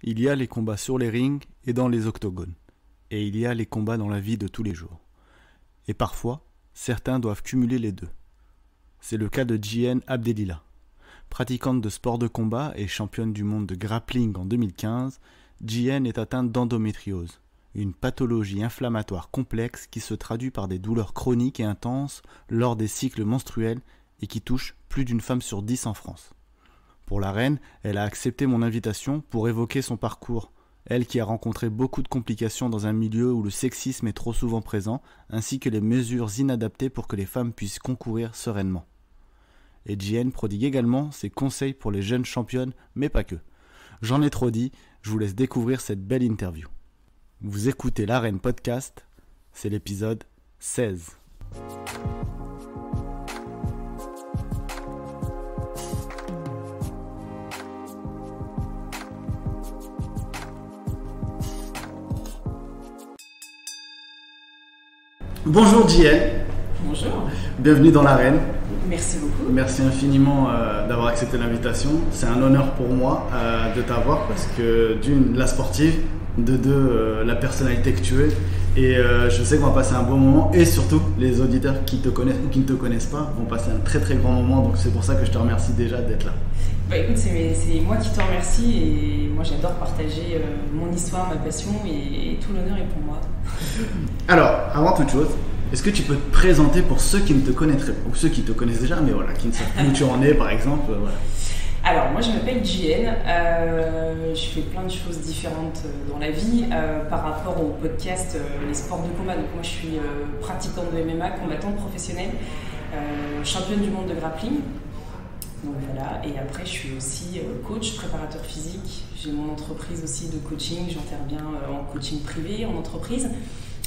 Il y a les combats sur les rings et dans les octogones. Et il y a les combats dans la vie de tous les jours. Et parfois, certains doivent cumuler les deux. C'est le cas de Jihen Abdelila. Pratiquante de sport de combat et championne du monde de grappling en 2015, Jihen est atteinte d'endométriose, une pathologie inflammatoire complexe qui se traduit par des douleurs chroniques et intenses lors des cycles menstruels et qui touche plus d'une femme sur 10 en France. Pour la reine, elle a accepté mon invitation pour évoquer son parcours, elle qui a rencontré beaucoup de complications dans un milieu où le sexisme est trop souvent présent, ainsi que les mesures inadaptées pour que les femmes puissent concourir sereinement. Et Jihen prodigue également ses conseils pour les jeunes championnes, mais pas que. J'en ai trop dit, je vous laisse découvrir cette belle interview. Vous écoutez l'Arène Podcast, c'est l'épisode 16. Bonjour Jihen. Bonjour. Bienvenue dans l'Arène. Merci beaucoup. Merci infiniment d'avoir accepté l'invitation. C'est un honneur pour moi de t'avoir parce que d'une, la sportive, de deux, la personnalité que tu es. Et je sais qu'on va passer un bon moment et surtout les auditeurs qui te connaissent ou qui ne te connaissent pas vont passer un très très grand moment. Donc c'est pour ça que je te remercie déjà d'être là. Bah écoute, c'est moi qui te remercie et moi j'adore partager mon histoire, ma passion et tout l'honneur est pour moi. Alors, avant toute chose, est-ce que tu peux te présenter pour ceux qui ne te connaîtraient pas, ou ceux qui te connaissent déjà, mais voilà, qui ne savent plus où tu en es par exemple voilà. Alors, moi je m'appelle Jihen, je fais plein de choses différentes dans la vie par rapport au podcast Les sports de combat. Donc moi je suis pratiquante de MMA, combattante professionnelle, championne du monde de grappling. Donc voilà, et après je suis aussi coach, préparateur physique, j'ai mon entreprise aussi de coaching, j'interviens en coaching privé, en entreprise,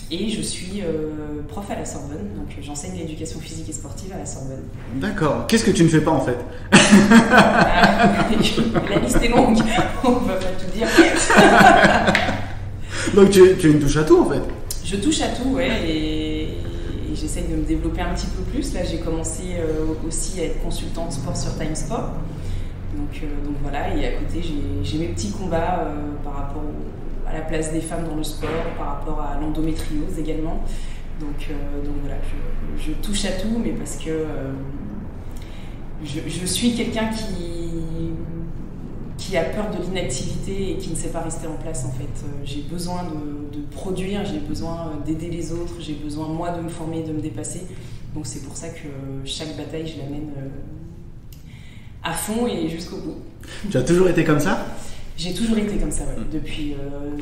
et je suis prof à la Sorbonne, donc j'enseigne l'éducation physique et sportive à la Sorbonne. D'accord, qu'est-ce que tu ne fais pas en fait? La liste est longue, on ne va pas tout dire. Donc tu es une touche à tout en fait? Je touche à tout, ouais, et j'essaye de me développer un petit peu plus. Là, j'ai commencé aussi à être consultante sport sur Time Sport. Donc voilà, et à côté, j'ai mes petits combats par rapport à la place des femmes dans le sport, par rapport à l'endométriose également. Donc voilà, je touche à tout, mais parce que je suis quelqu'un qui a peur de l'inactivité et qui ne sait pas rester en place en fait. J'ai besoin de produire, j'ai besoin d'aider les autres, j'ai besoin moi de me former, de me dépasser. Donc c'est pour ça que chaque bataille je l'amène à fond et jusqu'au bout. Tu as toujours été comme ça? J'ai toujours été comme ça, ouais, depuis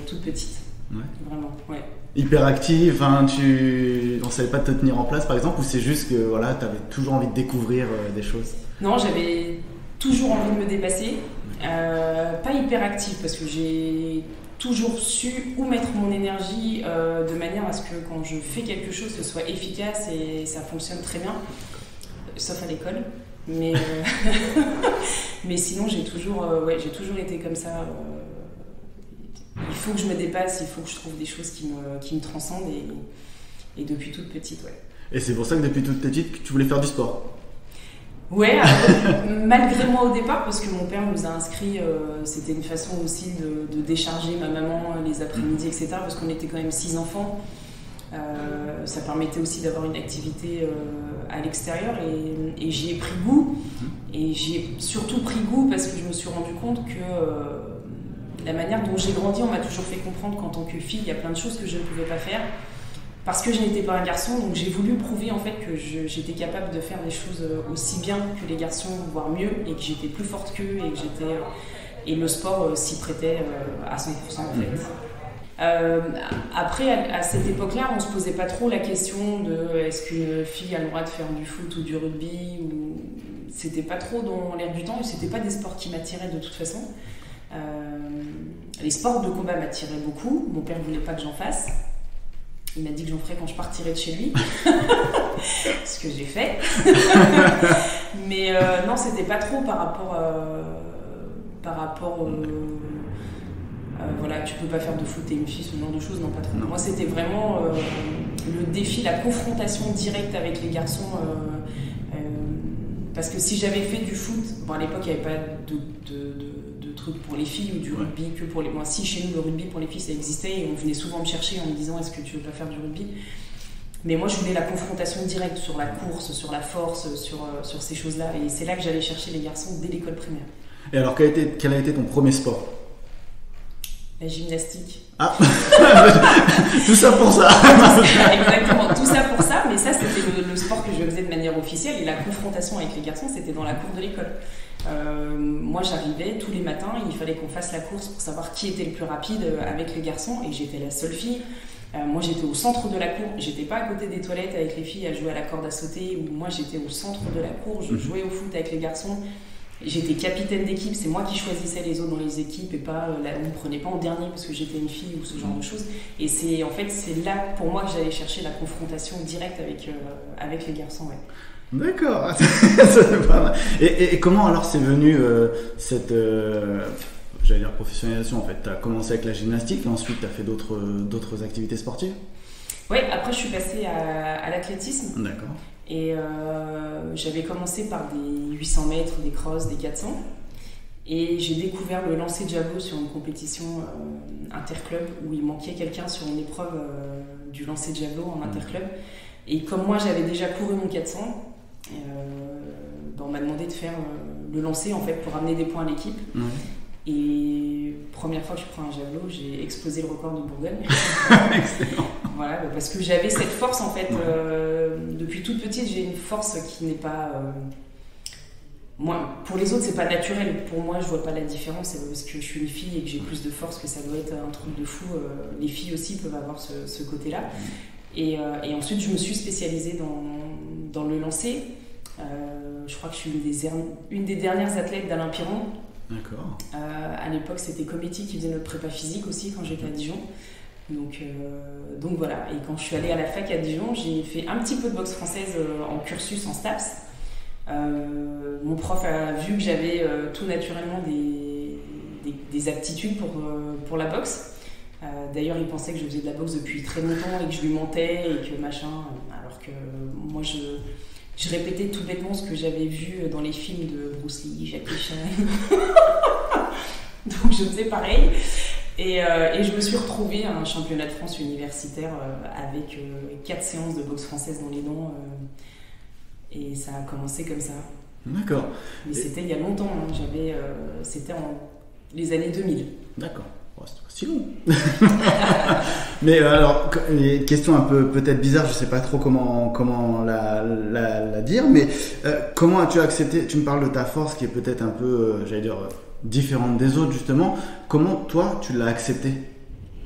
toute petite. Ouais. Vraiment, ouais. Hyperactive, on ne savait pas te tenir en place par exemple, ou c'est juste que voilà, tu avais toujours envie de découvrir des choses? Non, j'avais toujours envie de me dépasser. Pas hyperactive parce que j'ai toujours su où mettre mon énergie de manière à ce que quand je fais quelque chose ce soit efficace et ça fonctionne très bien, sauf à l'école, mais sinon j'ai toujours été comme ça. Il faut que je me dépasse, il faut que je trouve des choses qui me transcendent et depuis toute petite, ouais. Et c'est pour ça que depuis toute petite tu voulais faire du sport? Ouais, malgré moi au départ, parce que mon père nous a inscrits, c'était une façon aussi de décharger ma maman les après-midi, etc. Parce qu'on était quand même 6 enfants. Ça permettait aussi d'avoir une activité à l'extérieur et j'y ai pris goût. Et j'y ai surtout pris goût parce que je me suis rendu compte que la manière dont j'ai grandi, on m'a toujours fait comprendre qu'en tant que fille, il y a plein de choses que je ne pouvais pas faire. Parce que je n'étais pas un garçon, donc j'ai voulu prouver en fait que j'étais capable de faire des choses aussi bien que les garçons, voire mieux, et que j'étais plus forte qu'eux, et le sport s'y prêtait à 100% en fait. Après, à cette époque-là, on se posait pas trop la question de est-ce qu'une fille a le droit de faire du foot ou du rugby, ou c'était pas trop dans l'air du temps, et c'était pas des sports qui m'attiraient de toute façon. Les sports de combat m'attiraient beaucoup, mon père voulait pas que j'en fasse. Il m'a dit que j'en ferais quand je partirais de chez lui, ce que j'ai fait. Mais non, c'était pas trop par rapport voilà, tu peux pas faire de foot et une fille, ce genre de choses, non, pas trop. Non. Moi, c'était vraiment le défi, la confrontation directe avec les garçons. Parce que si j'avais fait du foot, bon, à l'époque, il n'y avait pas de truc pour les filles ou du rugby que pour les... Moi, si chez nous, le rugby pour les filles, ça existait et on venait souvent me chercher en me disant est-ce que tu veux pas faire du rugby? Mais moi, je voulais la confrontation directe sur la course, sur la force, sur ces choses-là. Et c'est là que j'allais chercher les garçons dès l'école primaire. Et alors, quel a été ton premier sport? La gymnastique. Ah tout ça pour ça. Exactement, tout ça pour ça. Mais ça, c'était le sport que je faisais de manière officielle. Et la confrontation avec les garçons, c'était dans la cour de l'école. Moi, j'arrivais tous les matins. Il fallait qu'on fasse la course pour savoir qui était le plus rapide avec les garçons. Et j'étais la seule fille. Moi, j'étais au centre de la cour. J'étais pas à côté des toilettes avec les filles à jouer à la corde à sauter. Ou moi, j'étais au centre de la cour. Je jouais au foot avec les garçons. J'étais capitaine d'équipe, c'est moi qui choisissais les autres dans les équipes et pas, on ne prenait pas en dernier parce que j'étais une fille ou ce genre de choses. Et c'est là pour moi que j'allais chercher la confrontation directe avec les garçons. Ouais. D'accord. Et comment alors c'est venu cette j'allais dire professionnalisation en fait? Tu as commencé avec la gymnastique et ensuite tu as fait d'autres activités sportives? Oui, après je suis passée à l'athlétisme. D'accord. Et j'avais commencé par des 800 mètres, des crosses, des 400. Et j'ai découvert le lancer de javelot sur une compétition interclub où il manquait quelqu'un sur une épreuve du lancer de javelot en interclub. Et comme moi j'avais déjà couru mon 400, on m'a demandé de faire le lancer en fait pour ramener des points à l'équipe. Et première fois que je prends un javelot, j'ai explosé le record de Bourgogne. Excellent. Voilà, parce que j'avais cette force en fait. Depuis toute petite, j'ai une force qui n'est pas. Moi, pour les autres, c'est pas naturel. Pour moi, je vois pas la différence. C'est parce que je suis une fille et que j'ai plus de force que ça doit être un truc de fou. Les filles aussi peuvent avoir ce côté-là. Et ensuite, je me suis spécialisée dans le lancer. Je crois que je suis une des dernières athlètes d'Alain Piron. D'accord. À l'époque, c'était Cometti qui faisait notre prépa physique aussi quand j'étais à Dijon. Donc voilà. Et quand je suis allée à la fac à Dijon, j'ai fait un petit peu de boxe française en cursus, en STAPS. Mon prof a vu que j'avais tout naturellement des aptitudes pour la boxe. D'ailleurs, il pensait que je faisais de la boxe depuis très longtemps et que je lui mentais et que machin. Alors que moi, je répétais tout bêtement ce que j'avais vu dans les films de Bruce Lee, Jackie Chan. Donc je faisais pareil. Et je me suis retrouvée à un championnat de France universitaire avec 4 séances de boxe française dans les dents. Et ça a commencé comme ça. D'accord. Mais c'était il y a longtemps. Hein. C'était en les années 2000. D'accord. Oh, c'est pas si long. Mais alors, question un peu peut-être bizarre, je sais pas trop comment la dire, mais comment as-tu accepté? Tu me parles de ta force qui est peut-être un peu, j'allais dire, différente des autres justement. Comment toi tu l'as accepté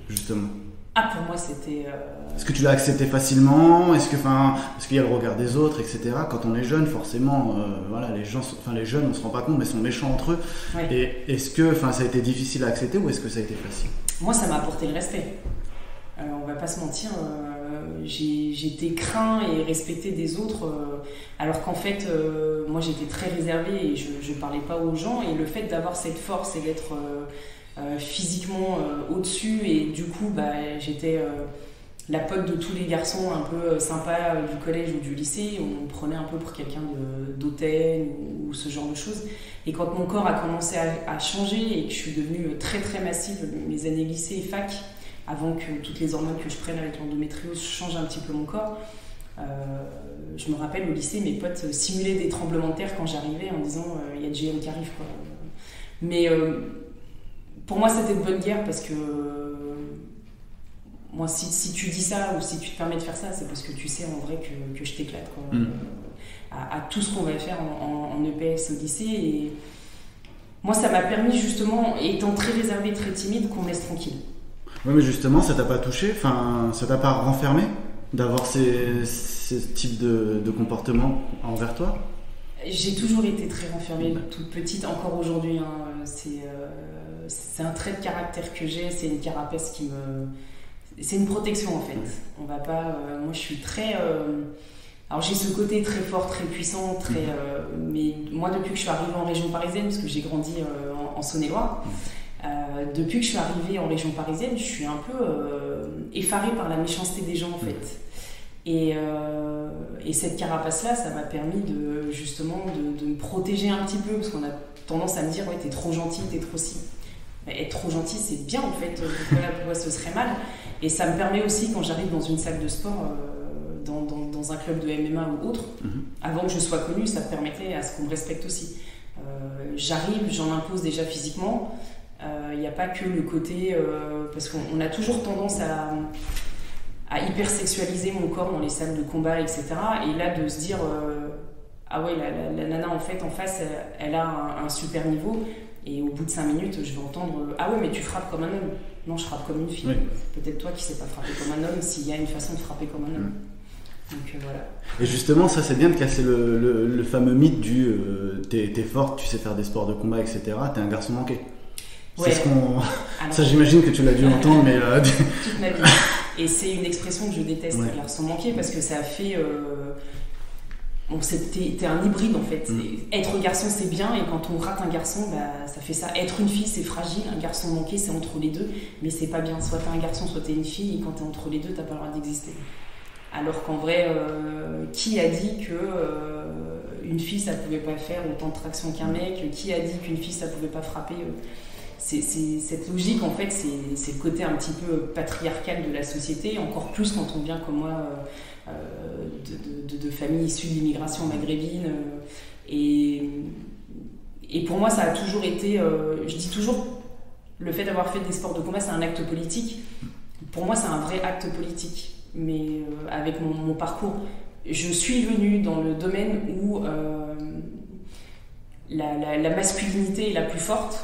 justement? Ah, pour moi c'était. Est-ce que tu l'as accepté facilement? Parce qu'il y a le regard des autres, etc. Quand on est jeune, forcément, voilà, les jeunes, on se rend pas compte, mais sont méchants entre eux. Oui. Et est-ce que, ça a été difficile à accepter ou est-ce que ça a été facile? Moi, ça m'a apporté le respect. On va pas se mentir. J'étais craint et respecté des autres, alors qu'en fait, moi, j'étais très réservée et je parlais pas aux gens. Et le fait d'avoir cette force et d'être physiquement au-dessus, et du coup, j'étais la pote de tous les garçons un peu sympas du collège ou du lycée. On me prenait un peu pour quelqu'un d'hautaine ou ce genre de choses. Et quand mon corps a commencé à changer et que je suis devenue très très massive, mes années lycée et fac, avant que toutes les hormones que je prenne avec l'endométriose changent un petit peu mon corps, je me rappelle au lycée, mes potes simulaient des tremblements de terre quand j'arrivais en disant il y a GM qui arrive, quoi. Mais pour moi c'était de bonne guerre, parce que moi si tu dis ça ou si tu te permets de faire ça, c'est parce que tu sais en vrai que je t'éclate, quoi. À tout ce qu'on va faire en EPS au lycée. Et moi ça m'a permis justement, étant très réservée, très timide, qu'on me laisse tranquille. Oui, mais justement, ça t'a pas touché, ça t'a pas renfermé d'avoir ces types de comportements envers toi? J'ai toujours été très renfermée, toute petite, encore aujourd'hui. Hein. C'est un trait de caractère que j'ai, c'est une carapace qui me... C'est une protection en fait. On va pas... moi je suis très... alors j'ai ce côté très fort, très puissant, très... mais moi depuis que je suis arrivée en région parisienne, parce que j'ai grandi en Saône-et-Loire, depuis que je suis arrivée en région parisienne, je suis un peu effarée par la méchanceté des gens en fait. Et cette carapace-là, ça m'a permis de me protéger un petit peu, parce qu'on a tendance à me dire, ouais, t'es trop gentil, t'es trop si. Mais être trop gentil, c'est bien en fait, pourquoi ce serait mal? Et ça me permet aussi, quand j'arrive dans une salle de sport, dans un club de MMA ou autre, avant que je sois connue, ça me permettait à ce qu'on me respecte aussi. J'arrive, j'en impose déjà physiquement. Il n'y a pas que le côté... parce qu'on a toujours tendance à hypersexualiser mon corps dans les salles de combat, etc. Et là, de se dire... ah ouais, la nana en fait en face, elle a un super niveau. Et au bout de 5 minutes, je vais entendre « Ah ouais, mais tu frappes comme un homme. » Non, je frappe comme une fille. Oui. Peut-être toi qui ne sais pas frapper comme un homme, s'il y a une façon de frapper comme un homme. Donc voilà. Et justement, ça c'est bien de casser le fameux mythe du t'es forte, tu sais faire des sports de combat, etc. T'es un garçon manqué. Ouais. C'est ce qu'on... Alors, ça j'imagine que tu l'as dû entendre, mais... Toute ma vie. Et c'est une expression que je déteste, garçon manqué, parce que ça a fait... Bon, t'es un hybride en fait. Être garçon c'est bien, et quand on rate un garçon, bah, ça fait ça. Être une fille c'est fragile, un garçon manqué c'est entre les deux, mais c'est pas bien. Soit t'es un garçon, soit t'es une fille, et quand t'es entre les deux, t'as pas le droit d'exister. Alors qu'en vrai, qui a dit que une fille ça pouvait pas faire autant de traction qu'un mec? Qui a dit qu'une fille ça pouvait pas frapper? C'est cette logique en fait, c'est le côté un petit peu patriarcal de la société, encore plus quand on vient comme moi de familles issues de l'immigration maghrébine. Et pour moi ça a toujours été, je dis toujours, le fait d'avoir fait des sports de combat c'est un acte politique. Pour moi c'est un vrai acte politique. Mais avec mon parcours, je suis venue dans le domaine où la masculinité est la plus forte,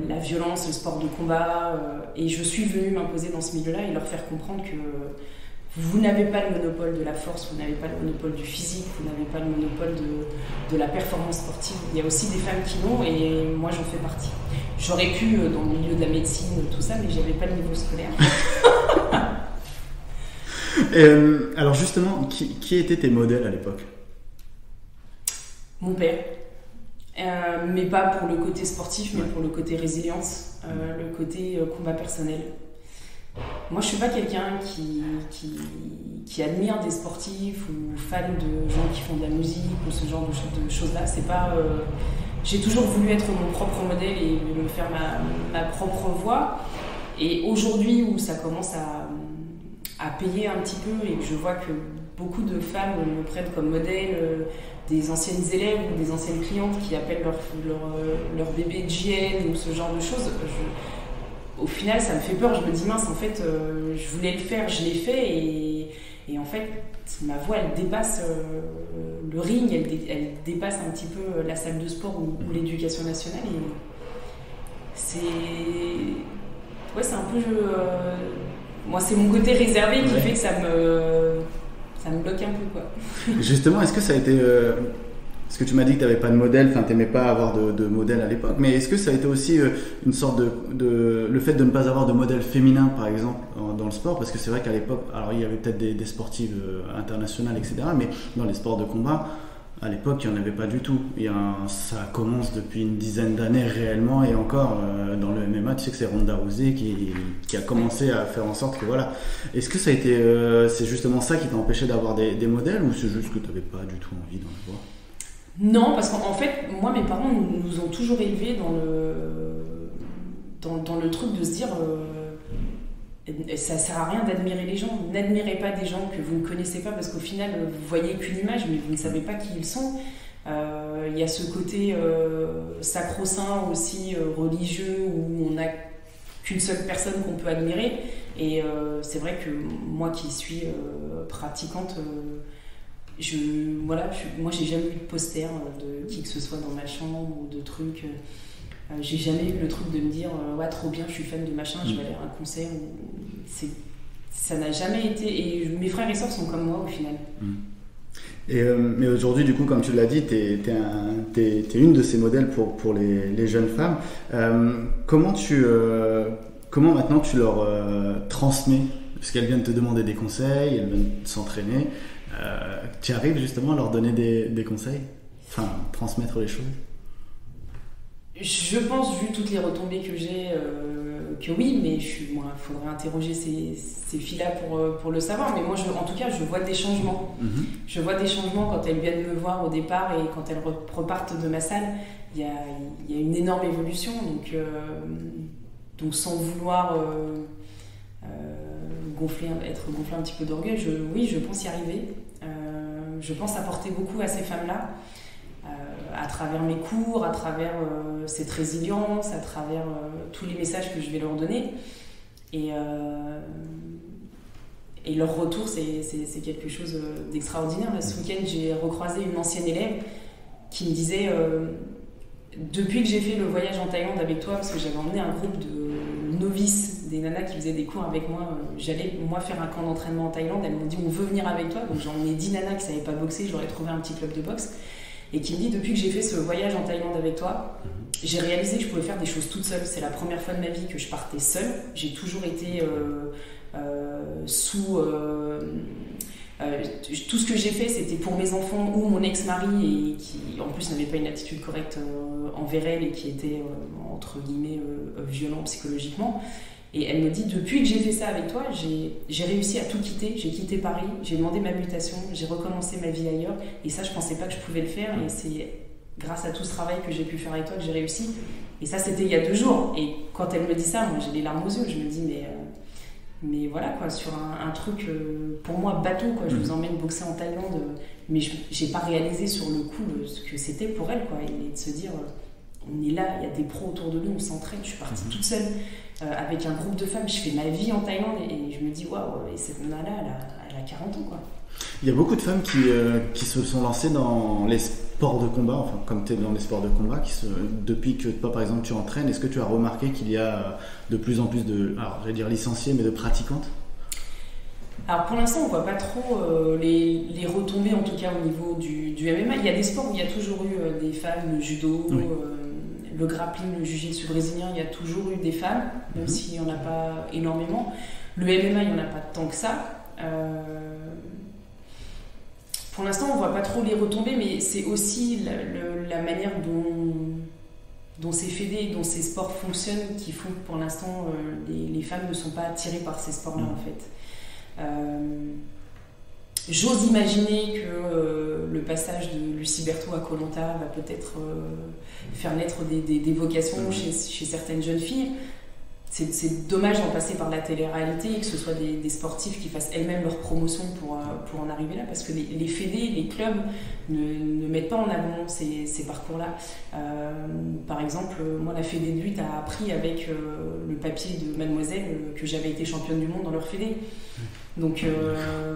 la violence, le sport de combat, et je suis venue m'imposer dans ce milieu-là et leur faire comprendre que vous n'avez pas le monopole de la force, vous n'avez pas le monopole du physique, vous n'avez pas le monopole de la performance sportive. Il y a aussi des femmes qui l'ont, et moi j'en fais partie. J'aurais pu, dans le milieu de la médecine, tout ça, mais j'avais pas le niveau scolaire. Alors justement, qui étaient tes modèles à l'époque? Mon père, mais pas pour le côté sportif, mais pour le côté résilience, le côté combat personnel. Moi, je suis pas quelqu'un qui admire des sportifs ou fan de gens qui font de la musique ou ce genre de choses-là. C'est pas. J'ai toujours voulu être mon propre modèle et me faire ma propre voix. Et aujourd'hui, où ça commence à payer un petit peu et que je vois que beaucoup de femmes me prennent comme modèle, des anciennes élèves ou des anciennes clientes qui appellent leur bébé JN ou ce genre de choses, au final ça me fait peur. Je me dis mince, en fait je voulais le faire, je l'ai fait, et en fait ma voix elle dépasse le ring, elle dépasse un petit peu la salle de sport ou l'éducation nationale, et c'est un peu moi, c'est mon côté réservé qui fait que ça me bloque un peu, quoi. Justement, est-ce que ça a été... Parce que tu m'as dit que tu n'avais pas de modèle, enfin, tu n'aimais pas avoir de modèle à l'époque, mais est-ce que ça a été aussi une sorte le fait de ne pas avoir de modèle féminin, par exemple, dans le sport? Parce que c'est vrai qu'à l'époque, alors il y avait peut-être des sportives internationales, etc., mais dans les sports de combat, à l'époque, il n'y en avait pas du tout. Ça commence depuis une dizaine d'années réellement, et encore dans le MMA, tu sais que c'est Ronda Rousey qui a commencé à faire en sorte que voilà. Est-ce que ça a été, c'est justement ça qui t'a empêché d'avoir des modèles, ou c'est juste que tu n'avais pas du tout envie d'en avoir? Non, parce qu'en fait, moi, mes parents nous ont toujours élevés dans le truc de se dire ça sert à rien d'admirer les gens. N'admirez pas des gens que vous ne connaissez pas, parce qu'au final vous voyez qu'une image mais vous ne savez pas qui ils sont. Il y a ce côté sacro-saint aussi, religieux, où on n'a qu'une seule personne qu'on peut admirer, et c'est vrai que moi qui suis pratiquante, moi j'ai jamais eu de poster de qui que ce soit dans ma chambre ou de trucs. J'ai jamais eu le truc de me dire ouais, trop bien, je suis fan de machin, je vais aller à un concert. Ça n'a jamais été, et mes frères et sœurs sont comme moi au final. Mais aujourd'hui, du coup, comme tu l'as dit, t'es une de ces modèles pour les jeunes femmes. Comment maintenant tu leur transmets, parce qu'elles viennent te demander des conseils, elles viennent s'entraîner, tu arrives justement à leur donner des conseils, enfin transmettre les choses? Je pense, vu toutes les retombées que j'ai, que oui, mais il faudrait interroger ces filles-là pour le savoir. Mais moi, en tout cas, je vois des changements. Je vois des changements quand elles viennent me voir au départ et quand elles repartent de ma salle. il y a une énorme évolution. Donc sans vouloir être gonflé un petit peu d'orgueil, je pense y arriver. Je pense apporter beaucoup à ces femmes-là, à travers mes cours, à travers cette résilience, à travers tous les messages que je vais leur donner. Et leur retour, c'est quelque chose d'extraordinaire. Là, ce week-end, j'ai recroisé une ancienne élève qui me disait depuis que j'ai fait le voyage en Thaïlande avec toi, parce que j'avais emmené un groupe de novices, des nanas qui faisaient des cours avec moi, j'allais moi faire un camp d'entraînement en Thaïlande, elles m'ont dit on veut venir avec toi, donc j'ai emmené 10 nanas qui ne savaient pas boxer, je leur ai trouvé un petit club de boxe, et qui me dit depuis que j'ai fait ce voyage en Thaïlande avec toi, j'ai réalisé que je pouvais faire des choses toute seule. C'est la première fois de ma vie que je partais seule. J'ai toujours été tout ce que j'ai fait, c'était pour mes enfants ou mon ex-mari, et qui en plus n'avait pas une attitude correcte envers elle et qui était entre guillemets violent psychologiquement. Et elle me dit depuis que j'ai fait ça avec toi, j'ai réussi à tout quitter. J'ai quitté Paris, j'ai demandé ma mutation, j'ai recommencé ma vie ailleurs, et ça je pensais pas que je pouvais le faire, et c'est grâce à tout ce travail que j'ai pu faire avec toi que j'ai réussi. Et ça c'était il y a 2 jours, et quand elle me dit ça, moi j'ai les larmes aux yeux. Je me dis mais voilà quoi, sur un truc pour moi bateau quoi, je vous emmène boxer en Thaïlande, mais j'ai pas réalisé sur le coup ce que c'était pour elle quoi, et de se dire on est là, il y a des pros autour de nous, on s'entraîne. Je suis partie toute seule avec un groupe de femmes, je fais ma vie en Thaïlande, et je me dis waouh, et cette nana là elle a 40 ans quoi. Il y a beaucoup de femmes qui se sont lancées dans les sports de combat, enfin comme tu es dans les sports de combat, depuis que toi par exemple tu entraînes, est-ce que tu as remarqué qu'il y a de plus en plus j'allais dire licenciées, mais de pratiquantes? Alors pour l'instant on voit pas trop les retombées, en tout cas au niveau du MMA. Il y a des sports où il y a toujours eu des femmes, le judo, oui. Le grappling, le jiu-jitsu brésilien, il y a toujours eu des femmes, même s'il n'y en a pas énormément. Le MMA, il n'y en a pas tant que ça. Pour l'instant, on ne voit pas trop les retombées, mais c'est aussi la manière dont ces fédés, dont ces sports fonctionnent, qui font que pour l'instant, les femmes ne sont pas attirées par ces sports-là, en fait. J'ose imaginer que le passage de Lucie Berthaud à Koh Lanta va peut-être faire naître des vocations chez certaines jeunes filles. C'est dommage d'en passer par la télé-réalité et que ce soit des sportifs qui fassent elles-mêmes leur promotion pour en arriver là, parce que les fédés, les clubs ne mettent pas en avant ces parcours-là. Par exemple, moi, la fédé de lutte a appris avec le papier de Mademoiselle que j'avais été championne du monde dans leur fédé. Donc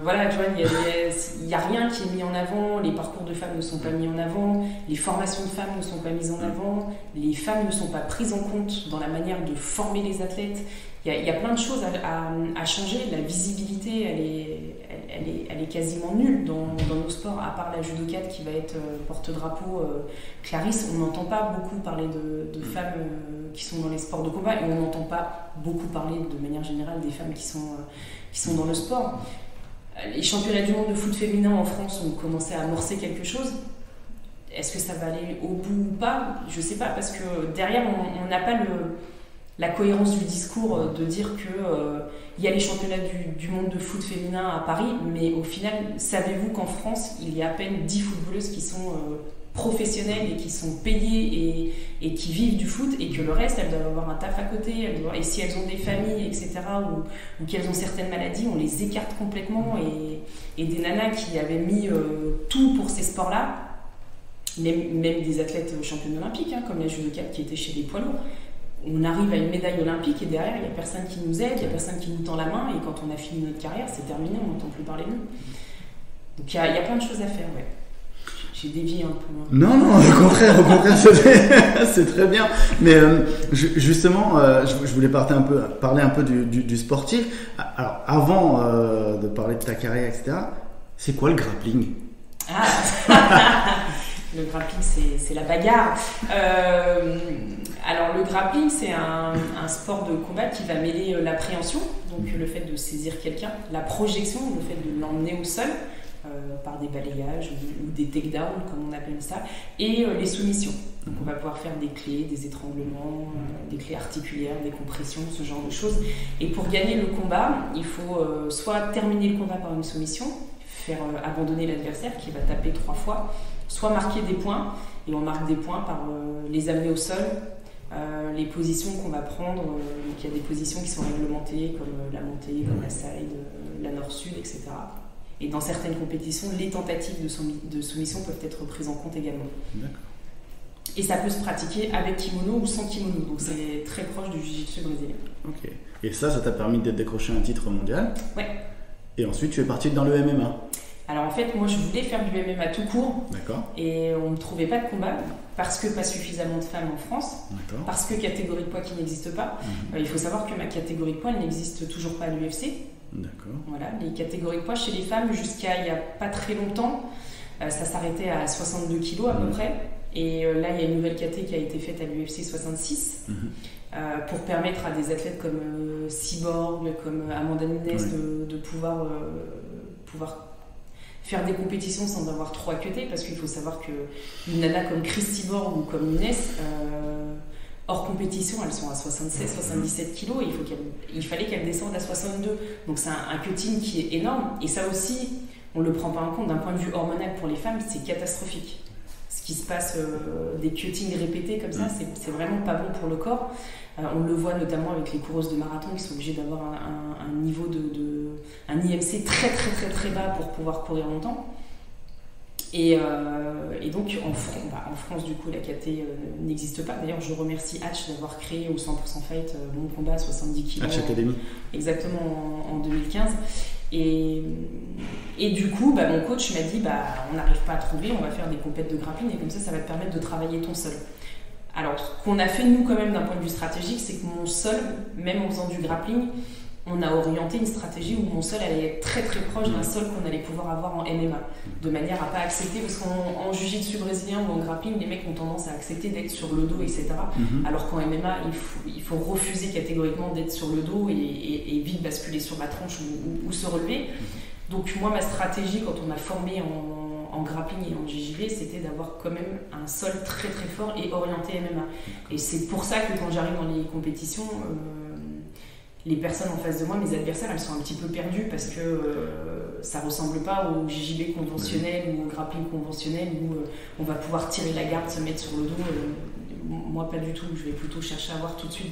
voilà, tu vois, il n'y a rien qui est mis en avant, les parcours de femmes ne sont pas mis en avant, les formations de femmes ne sont pas mises en avant, les femmes ne sont pas prises en compte dans la manière de former les athlètes. Il y a plein de choses à changer. La visibilité, elle est quasiment nulle dans nos sports, à part la judokate qui va être porte-drapeau. Clarisse, on n'entend pas beaucoup parler de femmes qui sont dans les sports de combat, et on n'entend pas beaucoup parler de manière générale des femmes qui sont dans le sport. Les championnats du monde de foot féminin en France ont commencé à amorcer quelque chose. Est-ce que ça va aller au bout ou pas? Je ne sais pas, parce que derrière, on n'a pas la cohérence du discours de dire qu'il y a les championnats du monde de foot féminin à Paris, mais au final, savez-vous qu'en France, il y a à peine 10 footballeuses qui sont professionnelles et qui sont payées et qui vivent du foot, et que le reste, elles doivent avoir un taf à côté, et si elles ont des familles, etc., ou qu'elles ont certaines maladies, on les écarte complètement, et des nanas qui avaient mis tout pour ces sports-là, même des athlètes championnes olympiques, comme la judokate qui était chez les poids lourds, on arrive à une médaille olympique et derrière, il n'y a personne qui nous aide, il n'y a personne qui nous tend la main, et quand on a fini notre carrière, c'est terminé, on n'entend plus parler de nous. Donc il y a plein de choses à faire, ouais. J'ai dévié un peu. Non, au contraire, c'est très bien. Mais justement, je voulais parler un peu du sportif. Alors, avant de parler de ta carrière, etc., c'est quoi le grappling? Le grappling, c'est la bagarre. Alors, le grappling, c'est un sport de combat qui va mêler l'appréhension, donc le fait de saisir quelqu'un, la projection, le fait de l'emmener au sol, par des balayages ou des takedowns, comme on appelle ça, et les soumissions. Donc on va pouvoir faire des clés, des étranglements, des clés articulaires, des compressions, ce genre de choses. Et pour gagner le combat, il faut soit terminer le combat par une soumission, faire abandonner l'adversaire qui va taper 3 fois, soit marquer des points, et on marque des points par les amener au sol, les positions qu'on va prendre. Donc il y a des positions qui sont réglementées, comme la montée, comme la side, la nord-sud, etc. Et dans certaines compétitions, les tentatives de soumission peuvent être prises en compte également. D'accord. Et ça peut se pratiquer avec kimono ou sans kimono, donc c'est très proche du jiu-jitsu brésilien. Ok. Et ça t'a permis de décrocher un titre mondial. Ouais. Et ensuite, tu es parti dans le MMA. Alors en fait, moi je voulais faire du MMA tout court. D'accord. Et on ne trouvait pas de combat parce que pas suffisamment de femmes en France. D'accord. Parce que catégorie de poids qui n'existe pas. Il faut savoir que ma catégorie de poids elle n'existe toujours pas à l'UFC. D'accord. Voilà, les catégories de poids chez les femmes jusqu'à il n'y a pas très longtemps, ça s'arrêtait à 62 kg à peu près. Et là, il y a une nouvelle caté qui a été faite à l'UFC 66 pour permettre à des athlètes comme Cyborg, comme Amanda Nunes de pouvoir faire des compétitions sans avoir trop à cuter, parce qu'il faut savoir qu'une nana comme Chris Cyborg ou comme Nunes, hors compétition, elles sont à 76-77 kg et il fallait qu'elles descendent à 62. Donc c'est un cutting qui est énorme. Et ça aussi, on ne le prend pas en compte d'un point de vue hormonal pour les femmes, c'est catastrophique. Ce qui se passe, des cuttings répétés comme ça, c'est vraiment pas bon pour le corps. On le voit notamment avec les coureuses de marathon qui sont obligées d'avoir un niveau un IMC très très très très bas pour pouvoir courir longtemps. Et donc en France du coup la KT n'existe pas. D'ailleurs je remercie Hatch d'avoir créé au 100% Fight mon combat à 70 kg. Hatch Academy. Exactement en 2015. Et du coup mon coach m'a dit on n'arrive pas à trouver, on va faire des compètes de grappling et comme ça va te permettre de travailler ton sol. Alors ce qu'on a fait nous quand même d'un point de vue stratégique, c'est que mon sol, même en faisant du grappling, on a orienté une stratégie où mon sol allait être très très proche d'un sol qu'on allait pouvoir avoir en MMA, de manière à pas accepter, parce qu'en jiu-jitsu brésilien ou en grappling, les mecs ont tendance à accepter d'être sur le dos, etc. Alors qu'en MMA, il faut refuser catégoriquement d'être sur le dos et vite basculer sur la tronche ou se relever. Donc moi, ma stratégie, quand on m'a formé en grappling et en JJB, c'était d'avoir quand même un sol très très fort et orienté MMA. Et c'est pour ça que quand j'arrive dans les compétitions, les personnes en face de moi, mes adversaires, elles sont un petit peu perdues parce que ça ressemble pas au JJB conventionnel ou au grappling conventionnel où on va pouvoir tirer la garde, se mettre sur le dos. Moi, pas du tout. Je vais plutôt chercher à avoir tout de suite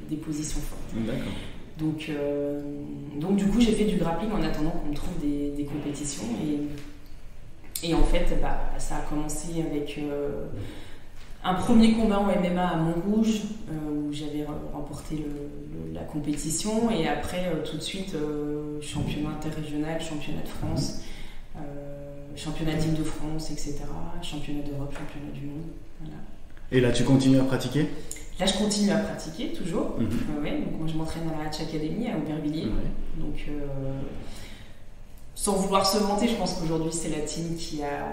des positions fortes. D'accord. Donc du coup, j'ai fait du grappling en attendant qu'on me trouve des compétitions. Et en fait, ça a commencé avec un premier combat en MMA à Montrouge où j'avais remporté la compétition et après tout de suite championnat interrégional, championnat de France, championnat d'Île-de-France, etc., championnat d'Europe, championnat du monde. Voilà. Et là tu continues à pratiquer ? Là je continue à pratiquer toujours. Ouais, donc moi je m'entraîne à la Hatch Academy à Aubervilliers. Donc sans vouloir se vanter, je pense qu'aujourd'hui c'est la team qui a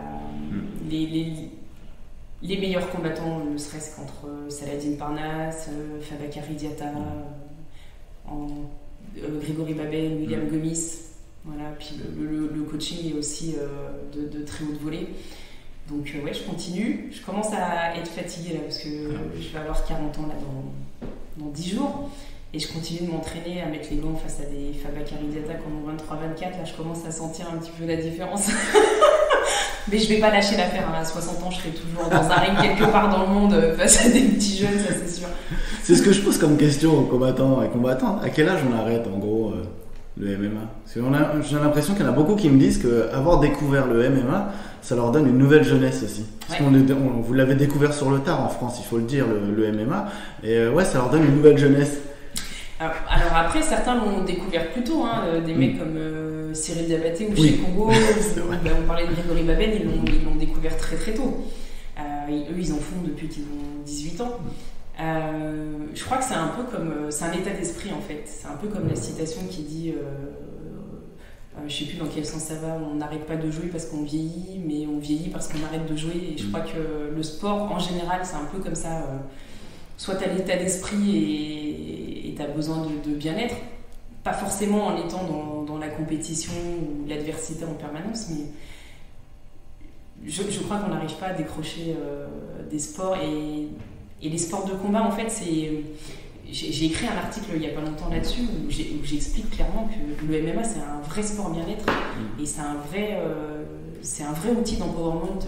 les meilleurs combattants, ne serait-ce qu'entre Saladin Parnasse, Fabakary Diatta, Grégory Babel, William Gomis. Voilà. Puis le coaching est aussi de très haute volée. Donc ouais, je continue. Je commence à être fatiguée là parce que je vais avoir 40 ans là dans 10 jours. Et je continue de m'entraîner à mettre les gants face à des Fabakary Diatta qui en ont 23-24. Là, je commence à sentir un petit peu la différence. Mais je vais pas lâcher l'affaire. À 60 ans, je serai toujours dans un ring quelque part dans le monde face à des petits jeunes, ça c'est sûr. C'est ce que je pose comme question aux combattants et combattantes. À quel âge on arrête en gros le MMA ? Parce que j'ai l'impression qu'il y en a beaucoup qui me disent qu'avoir découvert le MMA, ça leur donne une nouvelle jeunesse aussi. Parce vous l'avez découvert sur le tard en France, il faut le dire, le MMA. Et ça leur donne une nouvelle jeunesse. Alors après, certains l'ont découvert plus tôt, des mecs comme Cyril Diabaté ou chez Congo, on parlait de Grégory Babel, ils l'ont découvert très très tôt. Eux, ils en font depuis qu'ils ont 18 ans. Je crois que c'est un peu comme, c'est un état d'esprit en fait. C'est un peu comme la citation qui dit, je sais plus dans quel sens ça va, on n'arrête pas de jouer parce qu'on vieillit, mais on vieillit parce qu'on arrête de jouer. Et je crois que le sport en général, c'est un peu comme ça. Soit tu as l'état d'esprit et tu as besoin de bien-être, pas forcément en étant dans la compétition ou l'adversité en permanence, mais je crois qu'on n'arrive pas à décrocher des sports. Et les sports de combat, en fait, j'ai écrit un article il n'y a pas longtemps là-dessus où j'explique clairement que le MMA c'est un vrai sport bien-être et c'est un vrai outil d'empowerment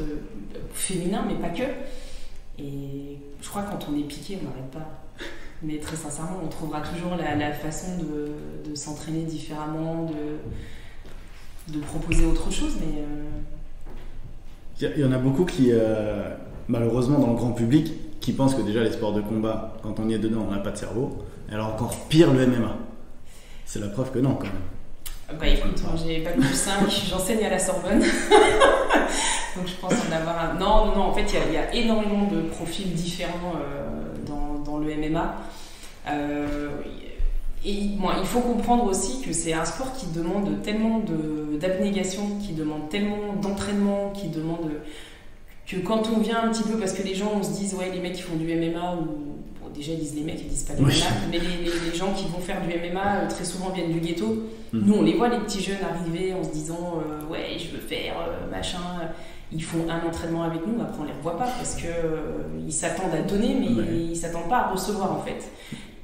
féminin, mais pas que. Et je crois que quand on est piqué, on n'arrête pas. Mais très sincèrement, on trouvera toujours la façon de s'entraîner différemment, de proposer autre chose. Mais il y en a beaucoup qui, malheureusement, dans le grand public, qui pensent que déjà les sports de combat, quand on y est dedans, on n'a pas de cerveau. Alors encore pire le MMA. C'est la preuve que non, quand même. Bah écoute, moi j'ai bac plus 5, j'enseigne à la Sorbonne. Donc je pense en avoir un... Non, en fait il y a énormément de profils différents dans le MMA. Et bon, il faut comprendre aussi que c'est un sport qui demande tellement d'abnégation, qui demande tellement d'entraînement, qui demande que quand on vient un petit peu, parce que les gens on se disent ouais les mecs qui font du MMA ou bon, déjà ils disent les mecs, ils disent pas du MMA, mais les gens qui vont faire du MMA très souvent viennent du ghetto. Nous on les voit les petits jeunes arriver en se disant ouais je veux faire machin. Ils font un entraînement avec nous, après on les revoit pas parce que ils s'attendent à donner, mais ils s'attendent pas à recevoir en fait.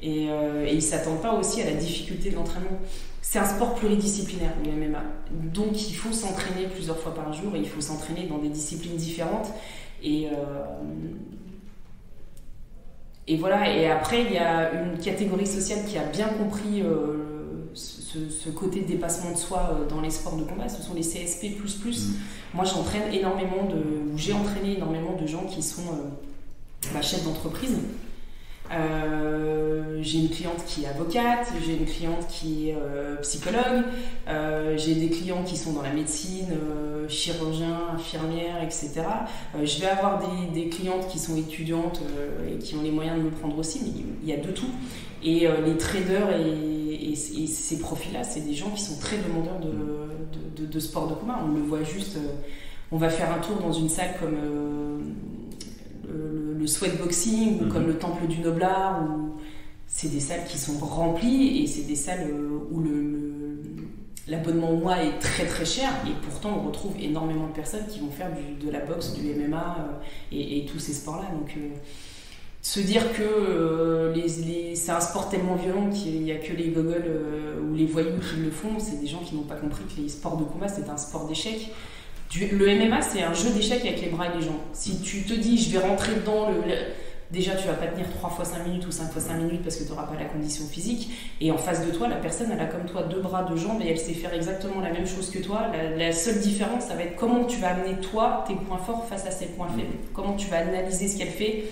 Et ils s'attendent pas aussi à la difficulté de l'entraînement. C'est un sport pluridisciplinaire, le MMA. Donc il faut s'entraîner plusieurs fois par jour et il faut s'entraîner dans des disciplines différentes. Et voilà. Et après, il y a une catégorie sociale qui a bien compris ce côté de dépassement de soi dans les sports de combat. Ce sont les CSP++. Moi, j'ai entraîné énormément de gens qui sont chefs d'entreprise. J'ai une cliente qui est avocate, j'ai une cliente qui est psychologue, j'ai des clients qui sont dans la médecine, chirurgiens, infirmières, etc. Je vais avoir des clientes qui sont étudiantes et qui ont les moyens de me prendre aussi, mais il y a de tout. Et les traders et ces profils-là, c'est des gens qui sont très demandeurs de sport de combat. On le voit juste, on va faire un tour dans une salle comme... le sweatboxing ou comme le temple du Noblard, où c'est des salles qui sont remplies et c'est des salles où l'abonnement au mois est très très cher et pourtant on retrouve énormément de personnes qui vont faire de la boxe, du MMA et tous ces sports-là. Donc se dire que c'est un sport tellement violent qu'il n'y a que les gogoles ou les voyous qui le font, c'est des gens qui n'ont pas compris que les sports de combat c'est un sport d'échec. Le MMA, c'est un jeu d'échecs avec les bras et les jambes. Si tu te dis, je vais rentrer dedans, déjà, tu vas pas tenir 3 fois 5 minutes ou 5 fois 5 minutes parce que tu n'auras pas la condition physique. Et en face de toi, la personne, elle a comme toi 2 bras, 2 jambes et elle sait faire exactement la même chose que toi. La seule différence, ça va être comment tu vas amener, toi, tes points forts face à ses points faibles. Comment tu vas analyser ce qu'elle fait.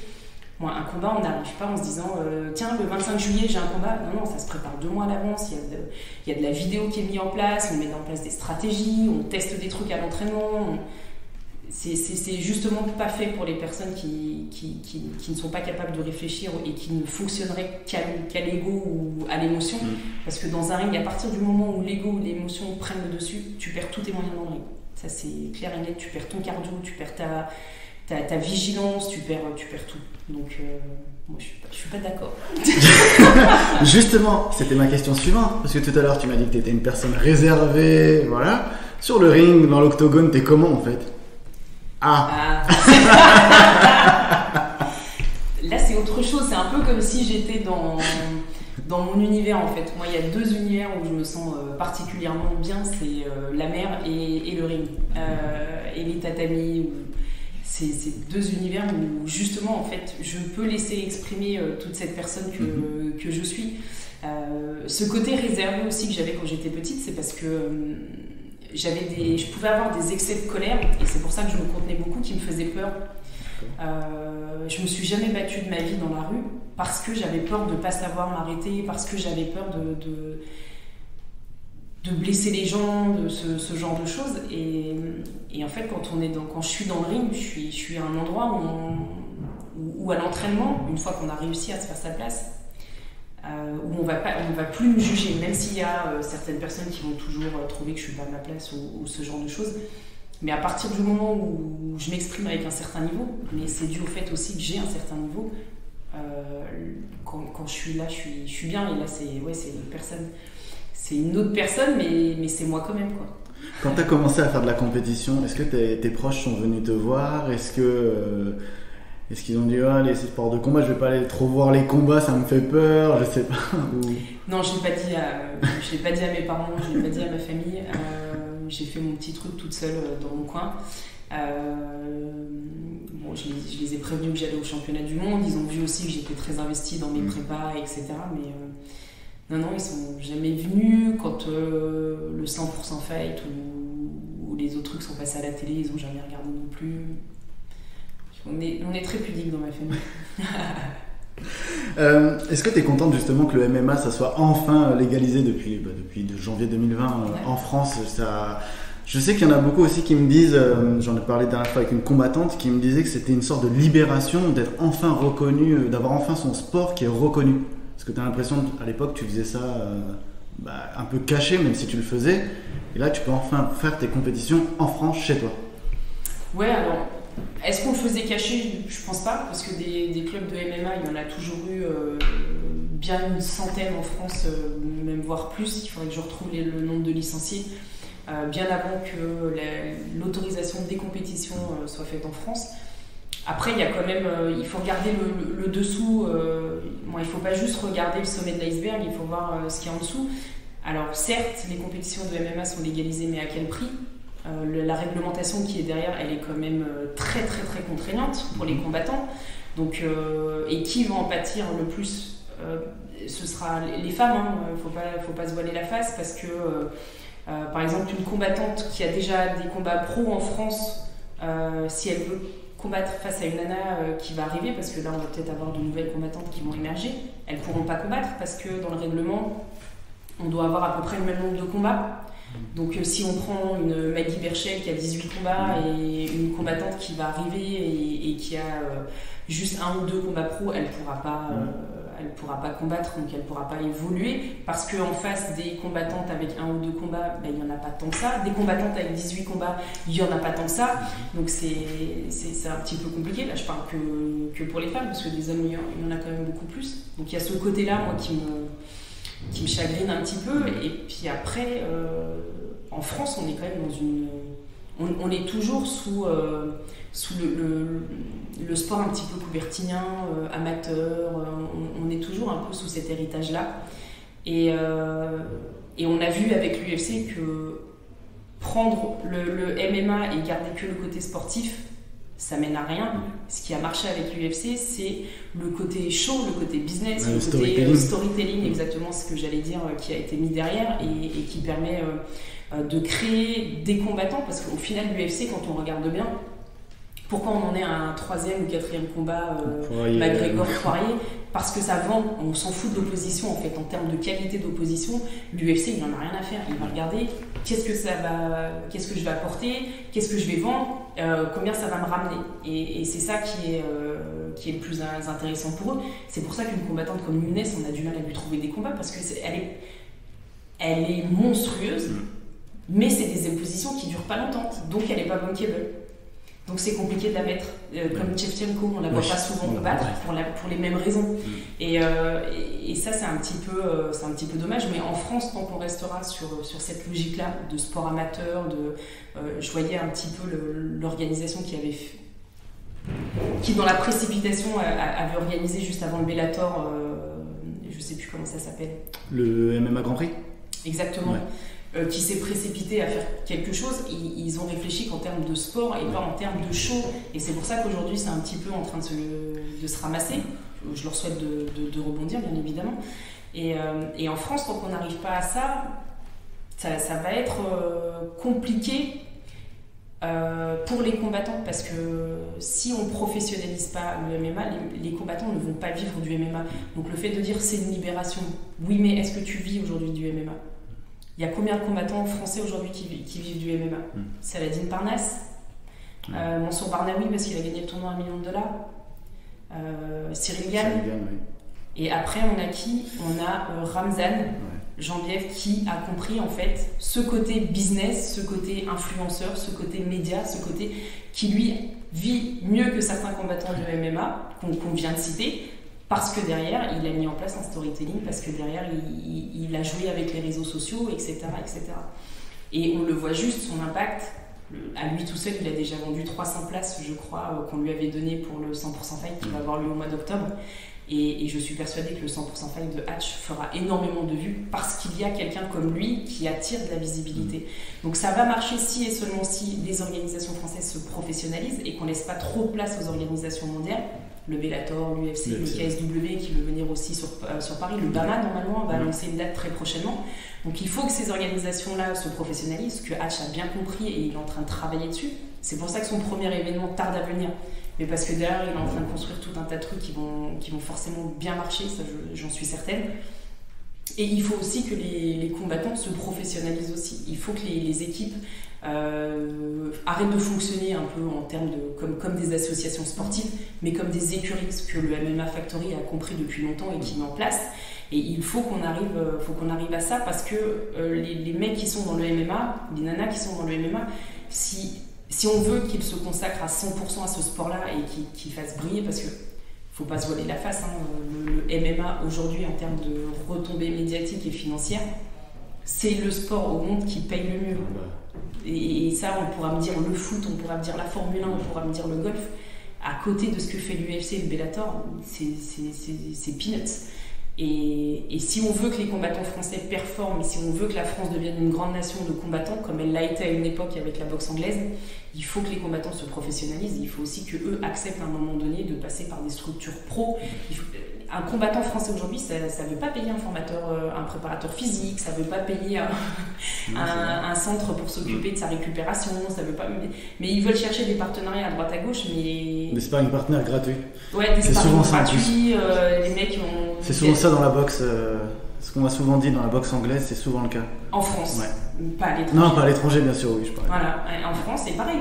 Moi, un combat, on n'arrive pas en se disant tiens, le 25 juillet, j'ai un combat. Non, ça se prépare 2 mois à l'avance. Il y a de la vidéo qui est mise en place, on met en place des stratégies, on teste des trucs à l'entraînement. C'est justement pas fait pour les personnes qui ne sont pas capables de réfléchir et qui ne fonctionneraient qu'à l'ego ou à l'émotion. Parce que dans un ring, à partir du moment où l'ego ou l'émotion prennent le dessus, tu perds tous tes moyens dans le ring. Ça, c'est clair et net. Tu perds ton cardio, tu perds ta vigilance, tu perds tout. Donc, moi, je suis pas d'accord. Justement, c'était ma question suivante. Parce que tout à l'heure, tu m'as dit que tu étais une personne réservée. Voilà. Sur le ring, dans l'octogone, t'es comment en fait ? Là, c'est autre chose. C'est un peu comme si j'étais dans mon univers en fait. Moi, il y a 2 univers où je me sens particulièrement bien. C'est la mer et le ring. Et les tatamis. C'est 2 univers où justement en fait je peux laisser exprimer toute cette personne que je suis. Ce côté réservé aussi que j'avais quand j'étais petite, c'est parce que je pouvais avoir des excès de colère et c'est pour ça que je me contenais beaucoup, qui me faisaient peur. Je me suis jamais battue de ma vie dans la rue parce que j'avais peur de pas savoir m'arrêter, parce que j'avais peur de blesser les gens, de ce genre de choses. Et en fait, quand je suis dans le ring, je suis à un endroit où à l'entraînement, une fois qu'on a réussi à se faire sa place, où on va plus me juger, même s'il y a certaines personnes qui vont toujours trouver que je suis pas à ma place ou ce genre de choses. Mais à partir du moment où je m'exprime avec un certain niveau, mais c'est dû au fait aussi que j'ai un certain niveau, quand je suis là, je suis bien. Et là, c'est une autre personne. C'est une autre personne, mais c'est moi quand même, quoi. Quand tu as commencé à faire de la compétition, est-ce que tes proches sont venus te voir ? Est-ce que Est-ce qu'ils ont dit les sports de combat, je vais pas aller trop voir les combats, ça me fait peur, je sais pas. Non, je l'ai pas dit à mes parents, je l'ai pas dit à ma famille. J'ai fait mon petit truc toute seule dans mon coin. Je les ai prévenus que j'allais au championnat du monde. Ils ont vu aussi que j'étais très investie dans mes prépas, etc. Mais non, ils sont jamais venus quand le 100% fight ou les autres trucs sont passés à la télé. Ils ont jamais regardé non plus. On est très pudiques dans ma famille. Est-ce que tu es contente justement que le MMA ça soit enfin légalisé depuis janvier 2020 en France Je sais qu'il y en a beaucoup aussi qui me disent, j'en ai parlé la dernière fois avec une combattante qui me disait que c'était une sorte de libération d'être enfin reconnu, d'avoir enfin son sport qui est reconnu. Parce que tu as l'impression à l'époque tu faisais ça un peu caché même si tu le faisais, et là tu peux enfin faire tes compétitions en France chez toi. Ouais, alors est-ce qu'on le faisait caché? Je pense pas, parce que des clubs de MMA, il y en a toujours eu bien une centaine en France, même voire plus. Il faudrait que je retrouve le nombre de licenciés, bien avant que l'autorisation des compétitions soit faite en France. Après, il y a quand même, il faut regarder le dessous. Il ne faut pas juste regarder le sommet de l'iceberg, il faut voir ce qu'il y a en dessous. Alors certes, les compétitions de MMA sont légalisées, mais à quel prix? La réglementation qui est derrière, elle est quand même très très très contraignante pour les combattants. Donc, et qui va en pâtir le plus? Ce sera les femmes. Faut pas se voiler la face, parce que par exemple une combattante qui a déjà des combats pro en France, si elle veut combattre face à une nana qui va arriver, parce que là on va peut-être avoir de nouvelles combattantes qui vont émerger, elles ne pourront pas combattre parce que dans le règlement on doit avoir à peu près le même nombre de combats. Donc si on prend une Maggie Berchel qui a 18 combats et une combattante qui va arriver et qui a juste 1 ou 2 combats pro, elle pourra pas combattre, donc elle pourra pas évoluer, parce qu'en face des combattantes avec 1 ou 2 combats, il n'y en a pas tant que ça. Des combattantes avec 18 combats, il n'y en a pas tant que ça. Donc c'est un petit peu compliqué. Là je parle que pour les femmes, parce que des hommes il y en a quand même beaucoup plus. Donc il y a ce côté-là moi qui me chagrine un petit peu. Et puis après, en France, on est quand même dans une... On est toujours sous le sport un petit peu coubertinien, amateur. On est toujours un peu sous cet héritage-là. Et on a vu avec l'UFC que prendre le MMA et garder que le côté sportif, ça mène à rien. Ce qui a marché avec l'UFC, c'est le côté show, le côté business, le côté storytelling, exactement ce que j'allais dire, qui a été mis derrière et qui permet de créer des combattants. Parce qu'au final, l'UFC, quand on regarde bien, pourquoi on en est à un 3e ou 4e combat McGregor-Poirier? Parce que ça vend, on s'en fout de l'opposition en fait, en termes de qualité d'opposition. L'UFC, il n'en a rien à faire. Il va regarder qu'est-ce que je vais apporter, qu'est-ce que je vais vendre, combien ça va me ramener. Et c'est ça qui est le plus intéressant pour eux. C'est pour ça qu'une combattante comme Nunes, on a du mal à lui trouver des combats, parce qu'elle est monstrueuse, mais c'est des oppositions qui ne durent pas longtemps, donc elle n'est pas bankable. Donc c'est compliqué de la mettre. Comme Shevchenko, on ne la voit pas souvent combattre pour les mêmes raisons. Et ça, c'est un petit peu dommage. Mais en France, tant qu'on restera sur cette logique-là de sport amateur, je voyais un petit peu l'organisation qui dans la précipitation avait organisé juste avant le Bellator, je ne sais plus comment ça s'appelle. Le MMA Grand Prix. Exactement. Qui s'est précipité à faire quelque chose. Ils ont réfléchi qu'en termes de sport et pas en termes de show. Et c'est pour ça qu'aujourd'hui, c'est un petit peu en train de se ramasser. Je leur souhaite de rebondir, bien évidemment. Et en France, tant qu'on n'arrive pas à ça va être compliqué pour les combattants, parce que si on ne professionnalise pas le MMA, les combattants ne vont pas vivre du MMA. Donc le fait de dire c'est une libération, oui, mais est-ce que tu vis aujourd'hui du MMA? Il y a combien de combattants français aujourd'hui qui vivent du MMA? Saladin Parnasse, Mansour Barnaoui parce qu'il a gagné le tournoi à $1 million, Cyril Gane. Et après on a qui? On a Ramzan Jambiev, qui a compris en fait ce côté business, ce côté influenceur, ce côté média, ce côté qui lui vit mieux que certains combattants du MMA qu'on vient de citer. Parce que derrière, il a mis en place un storytelling, parce que derrière, il a joué avec les réseaux sociaux, etc., etc. Et on le voit juste, son impact, à lui tout seul, il a déjà vendu 300 places, je crois, qu'on lui avait donné pour le 100% Fight qui va avoir lieu au mois d'octobre. Et je suis persuadée que le 100% Fight de Hatch fera énormément de vues parce qu'il y a quelqu'un comme lui qui attire de la visibilité. Donc ça va marcher si et seulement si les organisations françaises se professionnalisent et qu'on laisse pas trop de place aux organisations mondiales. Le Bellator, l'UFC, le KSW qui veut venir aussi sur Paris. Le BAMA, normalement, va annoncer une date très prochainement. Donc il faut que ces organisations-là se professionnalisent, que Hatch a bien compris et il est en train de travailler dessus. C'est pour ça que son premier événement tarde à venir. Mais parce que derrière, il est en train de construire tout un tas de trucs qui vont forcément bien marcher, ça j'en suis certaine. Et il faut aussi que les combattants se professionnalisent aussi. Il faut que les équipes arrêtent de fonctionner un peu en termes comme des associations sportives, mais comme des écuries, ce que le MMA Factory a compris depuis longtemps et qui met en place. Et il faut qu'on arrive à ça parce que les mecs qui sont dans le MMA, les nanas qui sont dans le MMA, si on veut qu'ils se consacrent à 100% à ce sport-là et qu'ils fassent briller, parce que faut pas se voiler la face, hein, le MMA aujourd'hui en termes de retombées médiatiques et financières, c'est le sport au monde qui paye le mieux. Et ça, on pourra me dire le foot, on pourra me dire la Formule 1, on pourra me dire le golf. À côté de ce que fait l'UFC et le Bellator, c'est peanuts. Et si on veut que les combattants français performent, et si on veut que la France devienne une grande nation de combattants, comme elle l'a été à une époque avec la boxe anglaise, il faut que les combattants se professionnalisent. Il faut aussi qu'eux acceptent à un moment donné de passer par des structures pro. Un combattant français aujourd'hui, ça ne veut pas payer un formateur, un préparateur physique, ça ne veut pas payer un centre pour s'occuper de sa récupération, ça veut pas, mais ils veulent chercher des partenariats à droite à gauche, mais... Des sparring partners gratuits. Ouais, des sparring gratuits, les mecs ont... C'est souvent ça dans la boxe, ce qu'on m'a souvent dit dans la boxe anglaise, c'est souvent le cas. En France, ouais. Pas à l'étranger. Non, pas à l'étranger, bien sûr, oui, je parle. Voilà, en France, c'est pareil.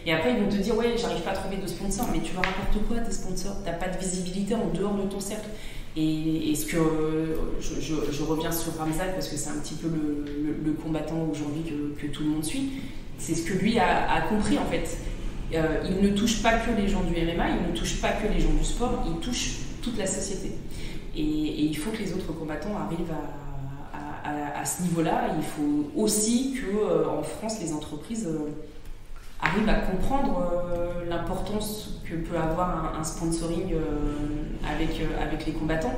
Et après, ils vont te dire, ouais, j'arrive pas à trouver de sponsors, mais tu leur apportes quoi, tes sponsors? T'as pas de visibilité en dehors de ton cercle. Et ce que je reviens sur Khamzat, parce que c'est un petit peu le combattant aujourd'hui que tout le monde suit, c'est ce que lui a compris, en fait. Il ne touche pas que les gens du MMA, il ne touche pas que les gens du sport, il touche toute la société. Et il faut que les autres combattants arrivent à ce niveau-là. Il faut aussi qu'en France, les entreprises arrivent à comprendre l'importance que peut avoir un sponsoring avec les combattants.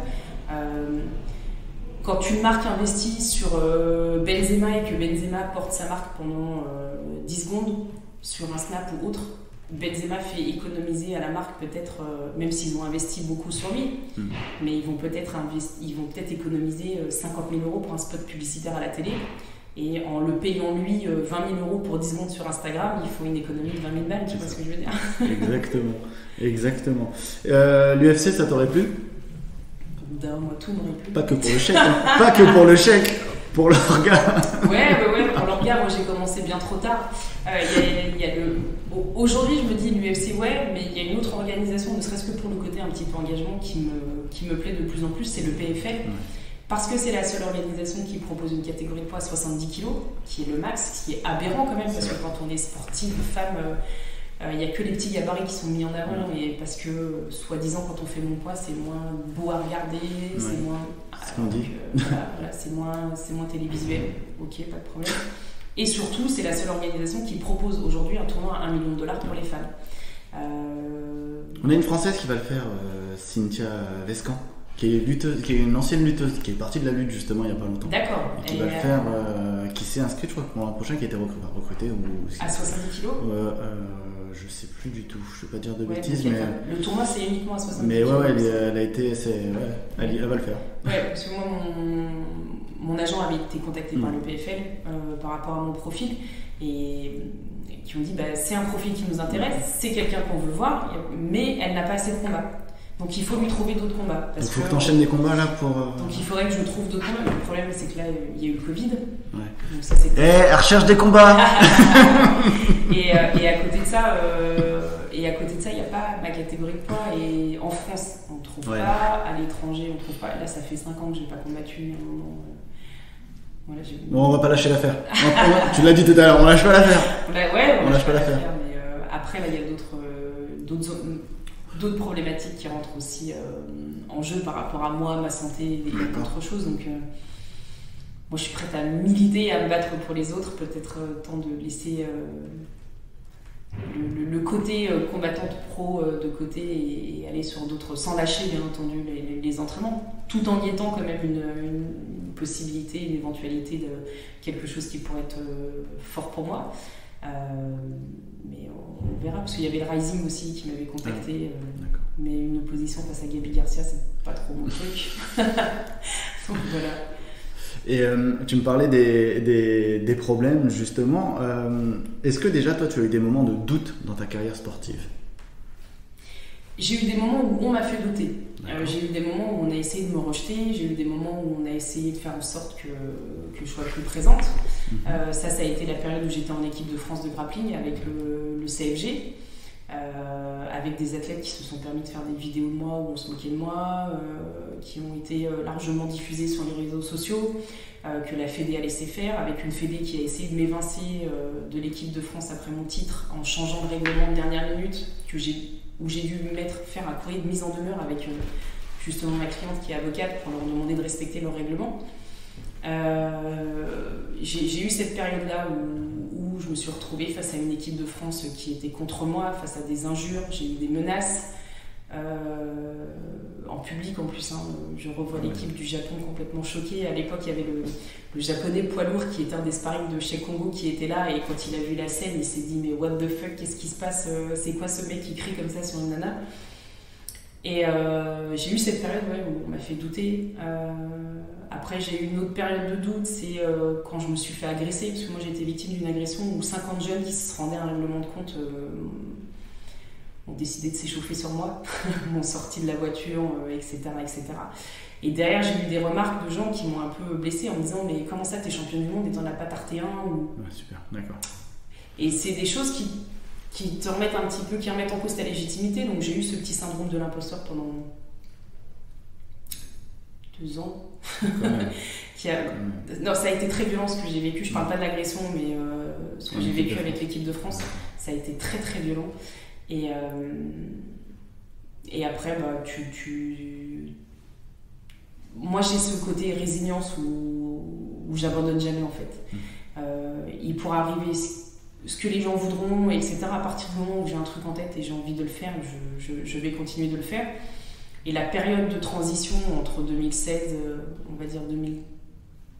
Quand une marque investit sur Benzema et que Benzema porte sa marque pendant 10 secondes sur un snap ou autre, Benzema fait économiser à la marque peut-être, même s'ils ont investi beaucoup sur lui, mais ils vont peut-être économiser 50 000 € pour un spot publicitaire à la télé. Et en le payant lui 20 000 € pour 10 secondes sur Instagram, il faut une économie de 20 000 balles, tu vois ce que je veux dire? Exactement. L'UFC, ça t'aurait plu? Moi, tout m'aurait plu. Pas que pour le chèque, hein. Pas que pour le chèque, pour l'orga. Ouais, pour l'orga, moi j'ai commencé bien trop tard. Aujourd'hui, je me dis l'UFC, ouais, mais il y a une autre organisation, ne serait-ce que pour le côté un petit peu engagement, qui me plaît de plus en plus, c'est le PFL. Parce que c'est la seule organisation qui propose une catégorie de poids à 70 kg, qui est le max, ce qui est aberrant quand même, parce que quand on est sportive, femme, il n'y a que les petits gabarits qui sont mis en avant, et parce que, soi-disant, quand on fait mon poids, c'est moins beau à regarder, c'est moins... c'est moins télévisuel, ok, pas de problème. Et surtout, c'est la seule organisation qui propose aujourd'hui un tournoi à $1 million pour les femmes. On a une Française qui va le faire, Cynthia Vescan, qui est une ancienne lutteuse, qui est partie de la lutte justement il n'y a pas longtemps. D'accord. Et qui va le faire, qui s'est inscrite, je crois, pour l'an prochain, qui a été recrutée. À 70 kg je sais plus du tout, je ne vais pas dire de bêtises, mais... Le tournoi, c'est uniquement à 70 kg. Mais elle a été... elle va le faire. Ouais, parce que moi, mon agent avait été contacté par le PFL par rapport à mon profil, et qui ont dit, c'est un profil qui nous intéresse, c'est quelqu'un qu'on veut voir, mais elle n'a pas assez de combats. Donc il faut lui trouver d'autres combats. Donc il faut que tu enchaînes des combats là pour... Donc il faudrait que je trouve d'autres combats. Le problème c'est que là il y a eu le Covid. Ouais. Donc ça c'était... Elle recherche des combats. et à côté de ça, il n'y a pas ma catégorie de poids. Et en France on ne trouve pas, à l'étranger on ne trouve pas. Là ça fait 5 ans que je n'ai pas combattu, mais à un moment... Voilà, bon, on va pas lâcher l'affaire. Tu l'as dit tout à l'heure, on lâche pas l'affaire. On lâche pas l'affaire. Mais après là il y a d'autres problématiques qui rentrent aussi en jeu par rapport à moi, ma santé et d'autres choses. Donc, moi, je suis prête à militer, à me battre pour les autres. Peut-être temps de laisser le côté combattante pro de côté et aller sur d'autres, sans lâcher bien entendu les entraînements, tout en guettant quand même une possibilité, une éventualité de quelque chose qui pourrait être fort pour moi. Mais on verra, parce qu'il y avait le Rising aussi qui m'avait contacté, mais une opposition face à Gabi Garcia, c'est pas trop mon truc. Donc voilà. Et tu me parlais des problèmes justement. Est-ce que déjà toi tu as eu des moments de doute dans ta carrière sportive? J'ai eu des moments où on m'a fait douter. J'ai eu des moments où on a essayé de me rejeter. J'ai eu des moments où on a essayé de faire en sorte que je sois plus présente. Ça a été la période où j'étais en équipe de France de grappling avec le CFG. Avec des athlètes qui se sont permis de faire des vidéos de moi où on se moquait de moi, qui ont été largement diffusées sur les réseaux sociaux, que la Fédé a laissé faire, avec une Fédé qui a essayé de m'évincer de l'équipe de France après mon titre en changeant le règlement de dernière minute, où j'ai dû me faire un courrier de mise en demeure avec justement ma cliente qui est avocate pour leur demander de respecter leur règlement. J'ai eu cette période-là où je me suis retrouvée face à une équipe de France qui était contre moi, face à des injures, j'ai eu des menaces, en public en plus. Je revois l'équipe du Japon complètement choquée. À l'époque, il y avait le japonais poids lourd qui était un des sparring de chez Congo qui était là, et quand il a vu la scène, il s'est dit mais what the fuck, qu'est-ce qui se passe, c'est quoi ce mec qui crie comme ça sur une nana? Et j'ai eu cette période où on m'a fait douter. Après, j'ai eu une autre période de doute, c'est quand je me suis fait agresser, parce que moi j'ai été victime d'une agression où 50 jeunes qui se rendaient à un règlement de compte ont décidé de s'échauffer sur moi, m'ont sorti de la voiture, etc., etc. Et derrière, j'ai eu des remarques de gens qui m'ont un peu blessée en me disant mais comment ça, t'es championne du monde et t'en as pas tarté un ou... Ouais, super, d'accord. Et c'est des choses qui te remettent un petit peu, qui remettent en cause ta légitimité. Donc j'ai eu ce petit syndrome de l'imposteur pendant 2 ans. Non, ça a été très violent ce que j'ai vécu. Je parle pas de l'agression, mais ce que j'ai vécu avec l'équipe de France, ça a été très très violent. Et après, moi j'ai ce côté résilience où j'abandonne jamais en fait. Il pourra arriver ce que les gens voudront, etc. À partir du moment où j'ai un truc en tête et j'ai envie de le faire, je vais continuer de le faire. Et la période de transition entre 2016, on va dire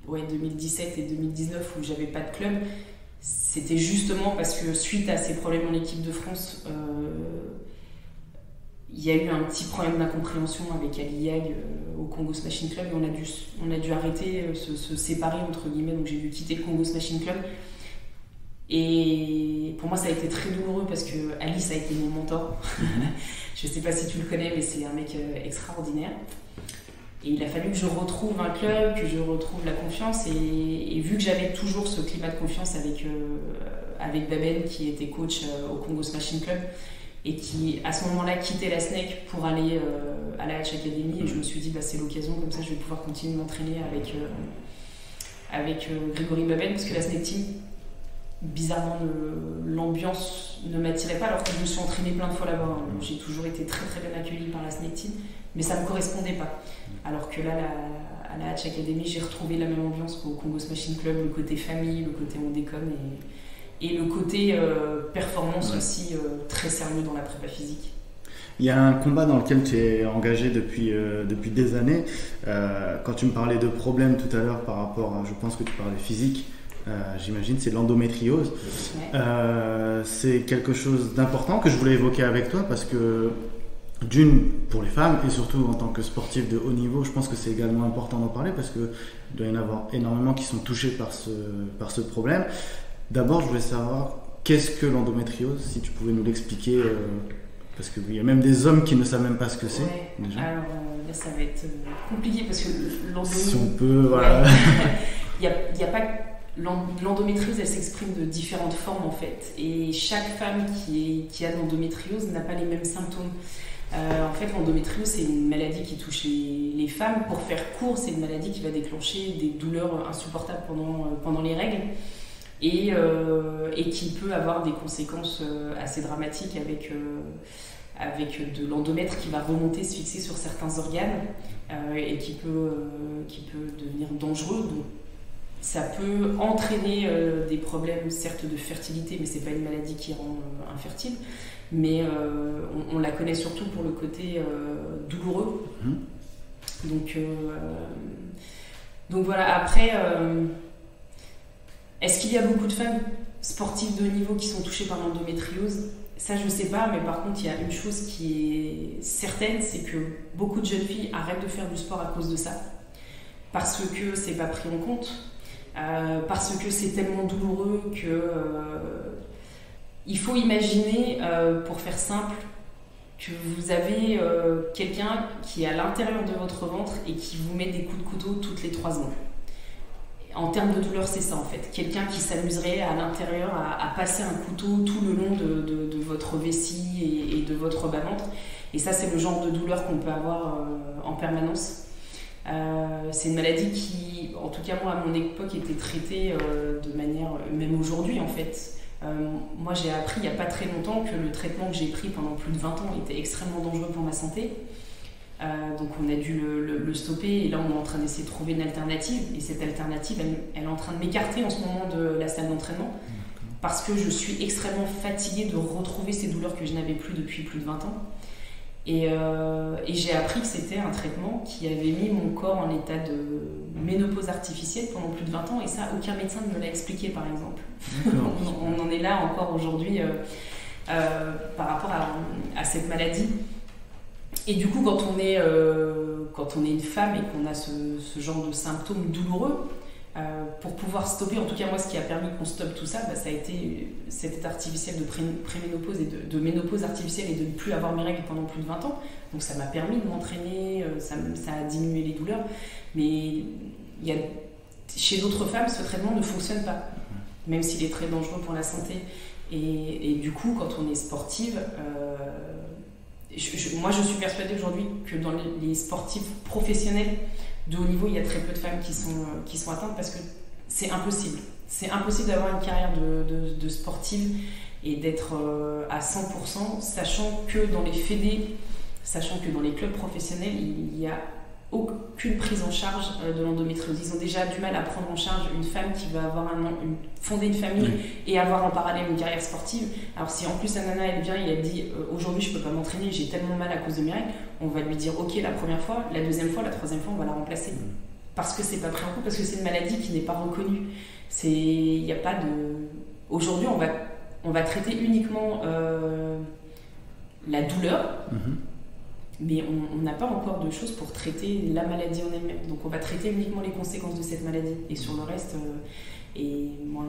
2017 et 2019, où j'avais pas de club, c'était justement parce que suite à ces problèmes en équipe de France, il y a eu un petit problème d'incompréhension avec Ali Yag au Congo Smashing Club, et on a dû arrêter, se séparer entre guillemets, donc j'ai dû quitter le Congo Smashing Club. Et pour moi ça a été très douloureux parce que Alice a été mon mentor. Je sais pas si tu le connais, mais c'est un mec extraordinaire. Et il a fallu que je retrouve un club, que je retrouve la confiance, et vu que j'avais toujours ce climat de confiance avec Baben qui était coach au Congo Smashing Club et qui à ce moment-là quittait la SNEC pour aller à la Hatch Academy, et je me suis dit c'est l'occasion, comme ça je vais pouvoir continuer de m'entraîner avec Grégory Baben, parce que la SNEC Team, bizarrement, l'ambiance ne m'attirait pas, alors que je me suis entraînée plein de fois là-bas. J'ai toujours été très très bien accueillie par la SNEC Team, mais ça ne me correspondait pas. Alors que là, à la Hatch Academy, j'ai retrouvé la même ambiance qu'au Congo Smashing Club, le côté famille, le côté on déconne, et le côté performance aussi très sérieux dans la prépa physique. Il y a un combat dans lequel tu es engagé depuis des années. Quand tu me parlais de problèmes tout à l'heure par rapport à, je pense que tu parlais physique, j'imagine, c'est l'endométriose. Ouais. C'est quelque chose d'important que je voulais évoquer avec toi parce que, d'une, pour les femmes, et surtout en tant que sportif de haut niveau, je pense que c'est également important d'en parler parce qu'il doit y en avoir énormément qui sont touchés par ce problème. D'abord, je voulais savoir qu'est-ce que l'endométriose, si tu pouvais nous l'expliquer, parce qu'il y a même des hommes qui ne savent même pas ce que c'est. Ouais. Déjà. Alors là, ça va être compliqué parce que l'endométriose. Si on peut, voilà. Il y a pas. L'endométriose, elle s'exprime de différentes formes en fait, et chaque femme qui a de l'endométriose n'a pas les mêmes symptômes. En fait, l'endométriose, c'est une maladie qui touche les femmes. Pour faire court, c'est une maladie qui va déclencher des douleurs insupportables pendant les règles, et qui peut avoir des conséquences assez dramatiques avec de l'endomètre qui va remonter, se fixer sur certains organes, et qui peut devenir dangereux. Donc, Ça peut entraîner des problèmes, certes de fertilité, mais c'est pas une maladie qui rend infertile. Mais on la connaît surtout pour le côté douloureux. Donc voilà, après, est-ce qu'il y a beaucoup de femmes sportives de haut niveau qui sont touchées par l'endométriose? Ça, je sais pas, mais par contre, il y a une chose qui est certaine, c'est que beaucoup de jeunes filles arrêtent de faire du sport à cause de ça. Parce que c'est pas pris en compte, parce que c'est tellement douloureux que... il faut imaginer, pour faire simple, que vous avez quelqu'un qui est à l'intérieur de votre ventre et qui vous met des coups de couteau toutes les 3 secondes. En termes de douleur, c'est ça en fait. Quelqu'un qui s'amuserait à l'intérieur à passer un couteau tout le long de votre vessie et de votre bas-ventre. Et ça, c'est le genre de douleur qu'on peut avoir en permanence. C'est une maladie qui, en tout cas moi, à mon époque, était traitée de manière, même aujourd'hui en fait. Moi, j'ai appris il n'y a pas très longtemps que le traitement que j'ai pris pendant plus de 20 ans était extrêmement dangereux pour ma santé. Donc on a dû le stopper et là on est en train d'essayer de trouver une alternative et cette alternative elle est en train de m'écarter en ce moment de la salle d'entraînement parce que je suis extrêmement fatiguée de retrouver ces douleurs que je n'avais plus depuis plus de 20 ans et j'ai appris que c'était un traitement qui avait mis mon corps en état de ménopause artificielle pendant plus de 20 ans et ça aucun médecin ne me l'a expliqué par exemple. on en est là encore aujourd'hui par rapport à cette maladie. Et du coup, quand on est une femme et qu'on a ce genre de symptômes douloureux, pour pouvoir stopper, en tout cas moi, ce qui a permis qu'on stoppe tout ça, ça a été cet état artificiel de préménopause et de ménopause artificielle et de ne plus avoir mes règles pendant plus de 20 ans. Donc ça m'a permis de m'entraîner, ça a diminué les douleurs. Mais chez d'autres femmes, ce traitement ne fonctionne pas, même s'il est très dangereux pour la santé. Et du coup, quand on est sportive... moi, je suis persuadée aujourd'hui que dans les sportifs professionnels de haut niveau, il y a très peu de femmes qui sont atteintes parce que c'est impossible. C'est impossible d'avoir une carrière de sportive et d'être à 100%, sachant que dans les fédés, sachant que dans les clubs professionnels, il n'y a aucune prise en charge de l'endométriose. Ils ont déjà du mal à prendre en charge une femme qui va avoir fonder une famille et avoir en parallèle une carrière sportive. Alors si en plus la nana elle vient et elle dit aujourd'hui je peux pas m'entraîner, j'ai tellement mal à cause de mes règles, on va lui dire ok la première fois, la deuxième fois, la troisième fois on va la remplacer. Parce que c'est pas pris en compte, parce que c'est une maladie qui n'est pas reconnue. Il n'y a pas de... Aujourd'hui on va traiter uniquement la douleur. Mais on n'a pas encore de choses pour traiter la maladie en elle-même. Donc on va traiter uniquement les conséquences de cette maladie. Et sur le reste, et moi,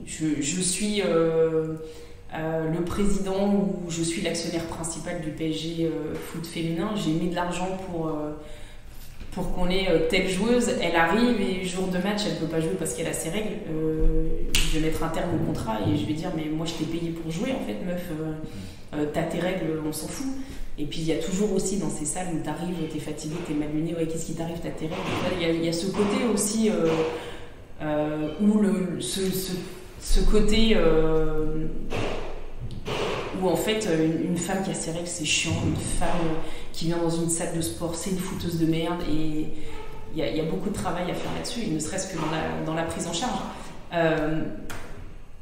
je suis le président ou je suis l'actionnaire principal du PSG foot féminin. J'ai mis de l'argent pour qu'on ait telle joueuse. Elle arrive et jour de match, elle ne peut pas jouer parce qu'elle a ses règles. Je vais mettre un terme au contrat et je vais dire mais moi je t'ai payé pour jouer en fait meuf. T'as tes règles, on s'en fout. Et puis il y a toujours aussi dans ces salles où t'arrives, t'es fatigué, t'es malmené, ouais qu'est-ce qui t'arrive, t'as tes règles. Il y a ce côté aussi où ce côté où en fait une femme qui a ses règles c'est chiant, une femme qui vient dans une salle de sport c'est une fouteuse de merde et il y a beaucoup de travail à faire là-dessus, et ne serait-ce que dans la prise en charge.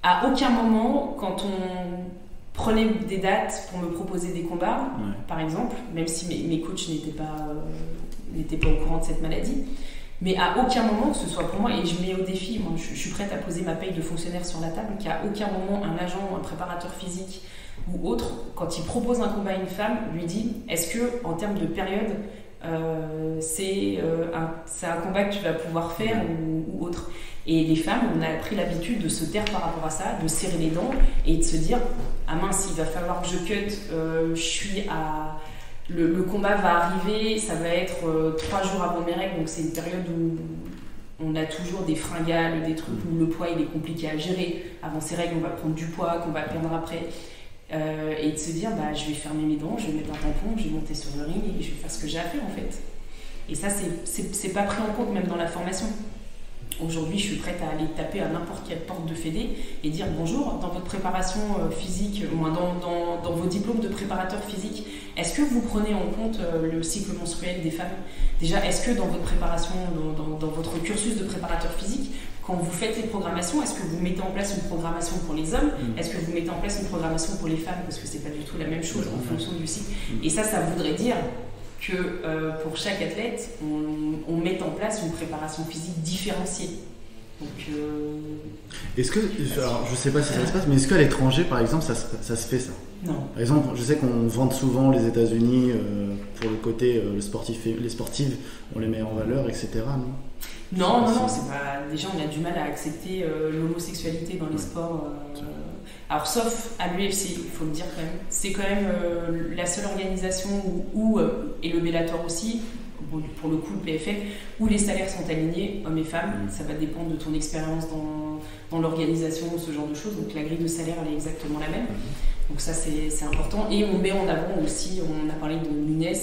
À aucun moment quand on prenait des dates pour me proposer des combats, par exemple, même si mes coachs n'étaient pas au courant de cette maladie. Mais à aucun moment, que ce soit pour moi, et je mets au défi, moi je suis prête à poser ma paye de fonctionnaire sur la table, qu'à aucun moment un agent, un préparateur physique ou autre, quand il propose un combat à une femme, lui dit est-ce que en termes de période, c'est un combat que tu vas pouvoir faire ou autre. Et les femmes, on a pris l'habitude de se taire par rapport à ça, de serrer les dents et de se dire ah mince, il va falloir que je cut, le combat va arriver, ça va être 3 jours avant mes règles, donc c'est une période où on a toujours des fringales, des trucs où le poids il est compliqué à gérer. Avant ces règles, on va prendre du poids qu'on va perdre après. Et de se dire bah, je vais fermer mes dents, je vais mettre un tampon, je vais monter sur le ring et je vais faire ce que j'ai à faire en fait. Et ça, c'est pas pris en compte même dans la formation. Aujourd'hui, je suis prête à aller taper à n'importe quelle porte de fédé et dire bonjour, dans votre préparation physique, dans vos diplômes de préparateur physique, est-ce que vous prenez en compte le cycle menstruel des femmes? Déjà, est-ce que dans votre préparation, dans votre cursus de préparateur physique, quand vous faites les programmations, est-ce que vous mettez en place une programmation pour les hommes? Est-ce que vous mettez en place une programmation pour les femmes? Parce que c'est pas du tout la même chose en fonction du cycle. Et ça voudrait dire que pour chaque athlète, on met en place une préparation physique différenciée. Donc, est-ce que, alors je sais pas si ça se passe, mais est-ce qu'à l'étranger, par exemple, ça se fait ça? Non. Par exemple, je sais qu'on vante souvent les États-Unis pour le côté les sportives, on les met en valeur, etc. Non, non, c'est pas. Déjà, on a du mal à accepter l'homosexualité dans les sports. Alors, sauf à l'UFC, il faut le dire quand même. C'est quand même la seule organisation et le Bellator aussi, pour le coup le PFL, où les salaires sont alignés, hommes et femmes. Ça va dépendre de ton expérience dans l'organisation, ce genre de choses. Donc la grille de salaire, elle est exactement la même. Donc ça, c'est important. Et on met en avant aussi, on a parlé de Nunes,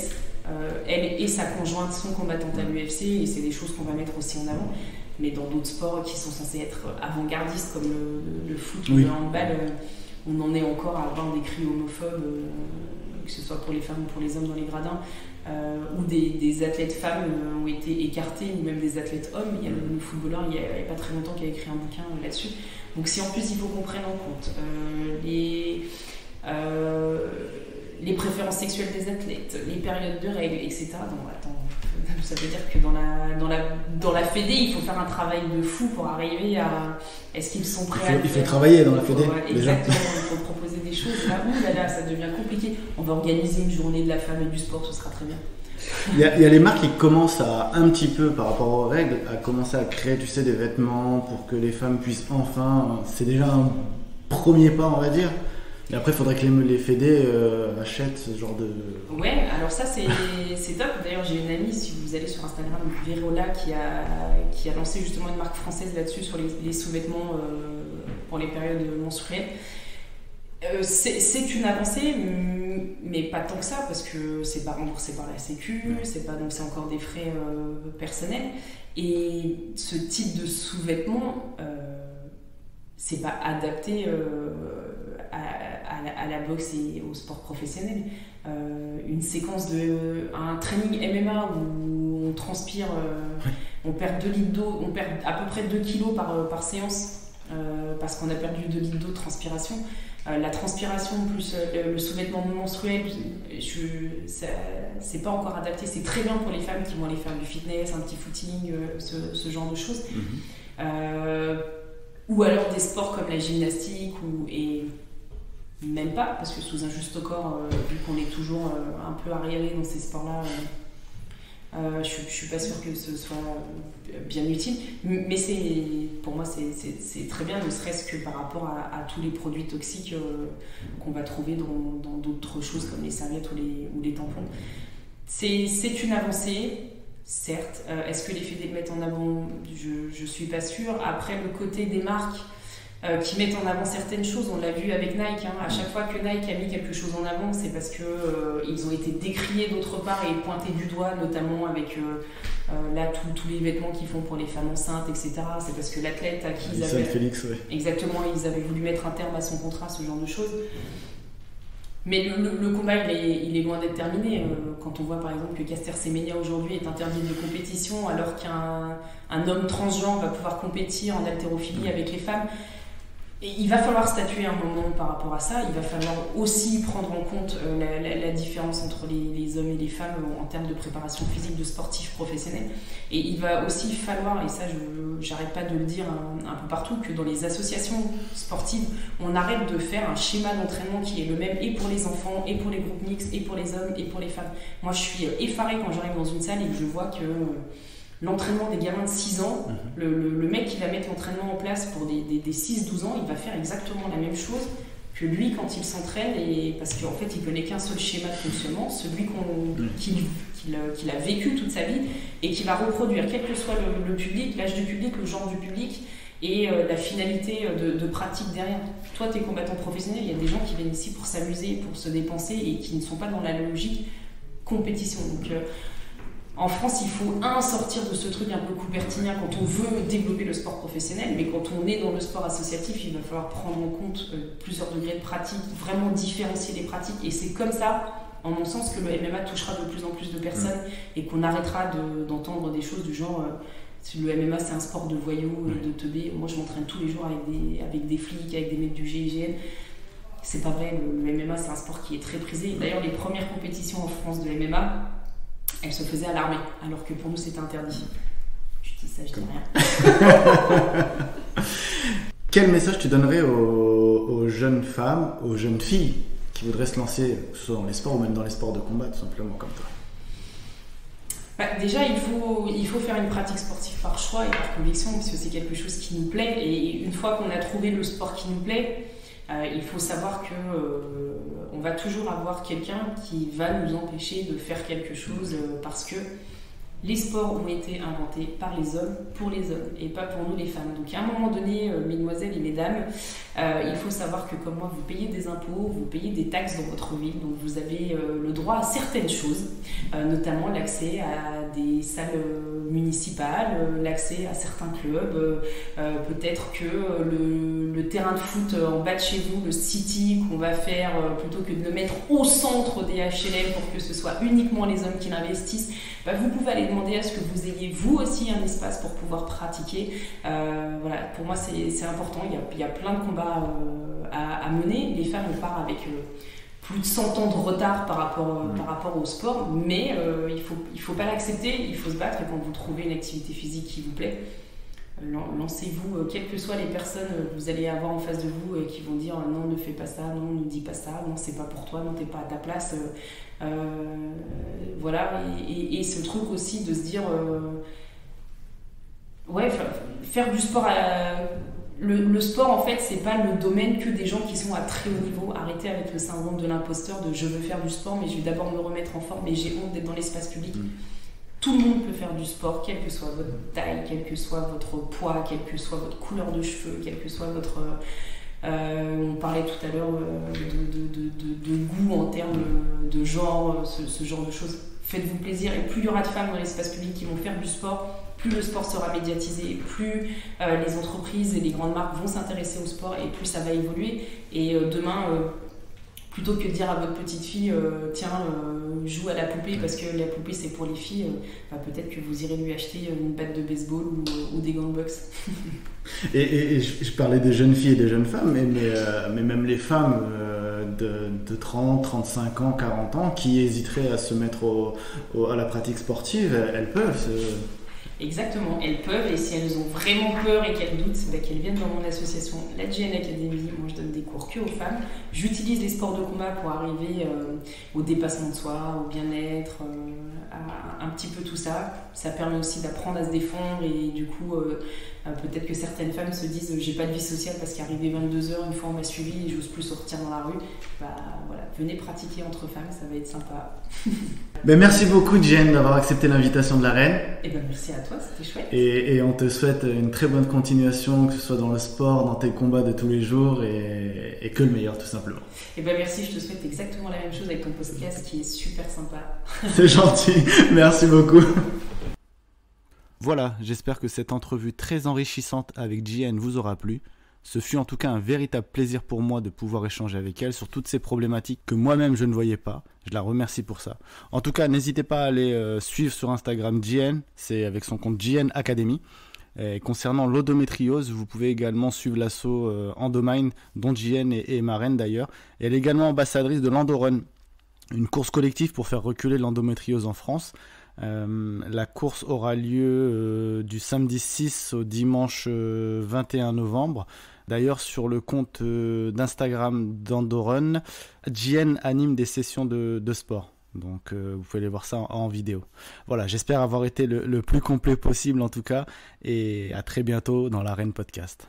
elle et sa conjointe sont combattantes à l'UFC, et c'est des choses qu'on va mettre aussi en avant. Mais dans d'autres sports qui sont censés être avant-gardistes, comme le foot ou le handball, on en est encore à avoir des cris homophobes, que ce soit pour les femmes ou pour les hommes dans les gradins, où des athlètes femmes ont été écartés, ou même des athlètes hommes. Il y a le footballeur, il n'y a pas très longtemps, qui a écrit un bouquin là-dessus. Donc si en plus il faut qu'on prenne en compte les préférences sexuelles des athlètes, les périodes de règles, etc. Donc attends, ça veut dire que dans la Fédé, il faut faire un travail de fou pour arriver à... Est-ce qu'ils sont prêts à... Il faut travailler dans la Fédé. Exactement, il faut proposer des choses. Là, ça devient compliqué. On va organiser une journée de la femme et du sport, ce sera très bien. Il y a les marques qui commencent à, un petit peu par rapport aux règles, à commencer à créer, tu sais, des vêtements pour que les femmes puissent enfin... C'est déjà un premier pas, on va dire. Et après, il faudrait que les fédés achètent ce genre de... Ouais, alors ça, c'est top. D'ailleurs, j'ai une amie, si vous allez sur Instagram, Vérola, qui a lancé justement une marque française là-dessus, sur les sous-vêtements pour les périodes menstruelles. C'est une avancée, mais pas tant que ça, parce que c'est pas remboursé par la Sécu, donc c'est encore des frais personnels. Et ce type de sous-vêtements, c'est pas adapté à la boxe et au sport professionnel. Une séquence un training MMA où on transpire, on perd 2 litres d'eau, on perd à peu près 2 kilos par séance, parce qu'on a perdu 2 litres d'eau de transpiration. La transpiration plus le sous-vêtement menstruel, c'est pas encore adapté. C'est très bien pour les femmes qui vont aller faire du fitness, un petit footing, ce genre de choses. Ou alors des sports comme la gymnastique, et même pas, parce que sous un juste corps, vu qu'on est toujours un peu arriéré dans ces sports-là, je suis pas sûre que ce soit bien utile. Mais pour moi, c'est très bien, ne serait-ce que par rapport à tous les produits toxiques qu'on va trouver dans d'autres choses comme les serviettes ou les tampons. C'est une avancée. Certes, est-ce que les fédés le mettent en avant? Je suis pas sûre. Après, le côté des marques qui mettent en avant certaines choses, on l'a vu avec Nike. À chaque fois que Nike a mis quelque chose en avant, c'est parce que ils ont été décriés d'autre part et pointés du doigt, notamment avec là tous les vêtements qu'ils font pour les femmes enceintes, etc. C'est parce que l'athlète à qui ils avaient... Félix, ouais. Exactement, ils avaient voulu mettre un terme à son contrat, ce genre de choses. Mais le combat, il est loin d'être terminé. Quand on voit par exemple que Caster Semenya aujourd'hui est interdit de compétition, alors qu'un homme transgenre va pouvoir compétir en haltérophilie avec les femmes, et il va falloir statuer un moment par rapport à ça. Il va falloir aussi prendre en compte la différence entre les hommes et les femmes en termes de préparation physique de sportifs professionnels. Et il va aussi falloir, et ça j'arrête pas de le dire un peu partout, que dans les associations sportives, on arrête de faire un schéma d'entraînement qui est le même et pour les enfants, et pour les groupes mixtes, et pour les hommes, et pour les femmes. Moi je suis effarée quand j'arrive dans une salle et que je vois que l'entraînement des gamins de 6 ans, le mec qui va mettre l'entraînement en place pour des 6-12 ans, il va faire exactement la même chose que lui quand il s'entraîne, parce qu'en fait il connaît qu'un seul schéma de fonctionnement, celui qu'il a vécu toute sa vie et qu'il va reproduire, quel que soit le public, l'âge du public, le genre du public et la finalité de pratique derrière. Toi, t'es combattant professionnel, il y a des gens qui viennent ici pour s'amuser, pour se dépenser et qui ne sont pas dans la logique compétition. Donc en France, il faut sortir de ce truc un peu coupertinien quand on veut développer le sport professionnel, mais quand on est dans le sport associatif, il va falloir prendre en compte plusieurs degrés de pratique, vraiment différencier les pratiques, et c'est comme ça, en mon sens, que le MMA touchera de plus en plus de personnes et qu'on arrêtera d'entendre des choses du genre Le MMA, c'est un sport de voyous et de teubés. Moi, je m'entraîne tous les jours avec des flics, avec des mecs du GIGN. C'est pas vrai, le MMA, c'est un sport qui est très prisé. D'ailleurs, les premières compétitions en France de MMA, elles se faisaient à l'armée, alors que pour nous, c'était interdit. Je dis ça, je dis rien. Quel message tu donnerais aux jeunes femmes, aux jeunes filles qui voudraient se lancer, que ce soit dans les sports ou même dans les sports de combat, tout simplement, comme toi? Déjà, il faut faire une pratique sportive par choix et par conviction, parce que c'est quelque chose qui nous plaît. Et une fois qu'on a trouvé le sport qui nous plaît, il faut savoir qu'on va toujours avoir quelqu'un qui va nous empêcher de faire quelque chose parce que les sports ont été inventés par les hommes, pour les hommes, et pas pour nous les femmes. Donc à un moment donné, mesdemoiselles et mesdames, il faut savoir que comme moi, vous payez des impôts, vous payez des taxes dans votre ville, donc vous avez le droit à certaines choses, notamment l'accès à des salles municipales, l'accès à certains clubs, peut-être que le terrain de foot en bas de chez vous, le city qu'on va faire, plutôt que de le mettre au centre des HLM pour que ce soit uniquement les hommes qui l'investissent, vous pouvez aller demander à ce que vous ayez vous aussi un espace pour pouvoir pratiquer. Voilà, pour moi c'est important, il y a plein de combats à mener. Les femmes on part avec plus de 100 ans de retard par rapport au sport, mais il faut pas l'accepter, il faut se battre, et quand vous trouvez une activité physique qui vous plaît, lancez-vous, quelles que soient les personnes que vous allez avoir en face de vous qui vont dire non, ne fais pas ça, non, ne dis pas ça, non, c'est pas pour toi, non, t'es pas à ta place. Voilà, et ce truc aussi de se dire faire du sport le sport en fait c'est pas le domaine que des gens qui sont à très haut niveau. Arrêtez avec le syndrome de l'imposteur de je veux faire du sport mais je vais d'abord me remettre en forme, mais j'ai honte d'être dans l'espace public. Tout le monde peut faire du sport, quelle que soit votre taille, quel que soit votre poids, quelle que soit votre couleur de cheveux, quel que soit votre... on parlait tout à l'heure de goût en termes de genre, ce genre de choses. Faites-vous plaisir, et plus il y aura de femmes dans l'espace public qui vont faire du sport, plus le sport sera médiatisé, plus les entreprises et les grandes marques vont s'intéresser au sport, et plus ça va évoluer. Et demain... plutôt que de dire à votre petite fille joue à la poupée parce que la poupée c'est pour les filles, peut-être que vous irez lui acheter une batte de baseball ou des gants de boxe. et je parlais des jeunes filles et des jeunes femmes, mais même les femmes de 30, 35 ans, 40 ans qui hésiteraient à se mettre à la pratique sportive, elles peuvent Exactement, elles peuvent, et si elles ont vraiment peur et qu'elles doutent, qu'elles viennent dans mon association, la GN Academy. Moi je donne des cours que aux femmes. J'utilise les sports de combat pour arriver au dépassement de soi, au bien-être, à un petit peu tout ça. Ça permet aussi d'apprendre à se défendre, et du coup peut-être que certaines femmes se disent j'ai pas de vie sociale parce qu'arrivé 22h, une fois on m'a suivi et j'ose plus sortir dans la rue. Voilà, venez pratiquer entre femmes, ça va être sympa. Merci beaucoup Jen d'avoir accepté l'invitation de la Reine. Merci à toi, c'était chouette. Et on te souhaite une très bonne continuation, que ce soit dans le sport, dans tes combats de tous les jours, et que le meilleur tout simplement. Merci, je te souhaite exactement la même chose avec ton podcast qui est super sympa. C'est gentil, merci beaucoup. Voilà, j'espère que cette entrevue très enrichissante avec Jen vous aura plu. Ce fut en tout cas un véritable plaisir pour moi de pouvoir échanger avec elle sur toutes ces problématiques que moi-même je ne voyais pas. Je la remercie pour ça. En tout cas, n'hésitez pas à aller suivre sur Instagram Jen, c'est avec son compte GN Academy. Et concernant l'endométriose, vous pouvez également suivre l'asso Endomind, dont Jen est marraine d'ailleurs. Et elle est également ambassadrice de l'Endorun, une course collective pour faire reculer l'endométriose en France. La course aura lieu du samedi 6 au dimanche 21 novembre. D'ailleurs, sur le compte d'Instagram d'Endorun, Jen anime des sessions de sport. Donc, vous pouvez aller voir ça en vidéo. Voilà, j'espère avoir été le plus complet possible en tout cas. Et à très bientôt dans l'Arène Podcast.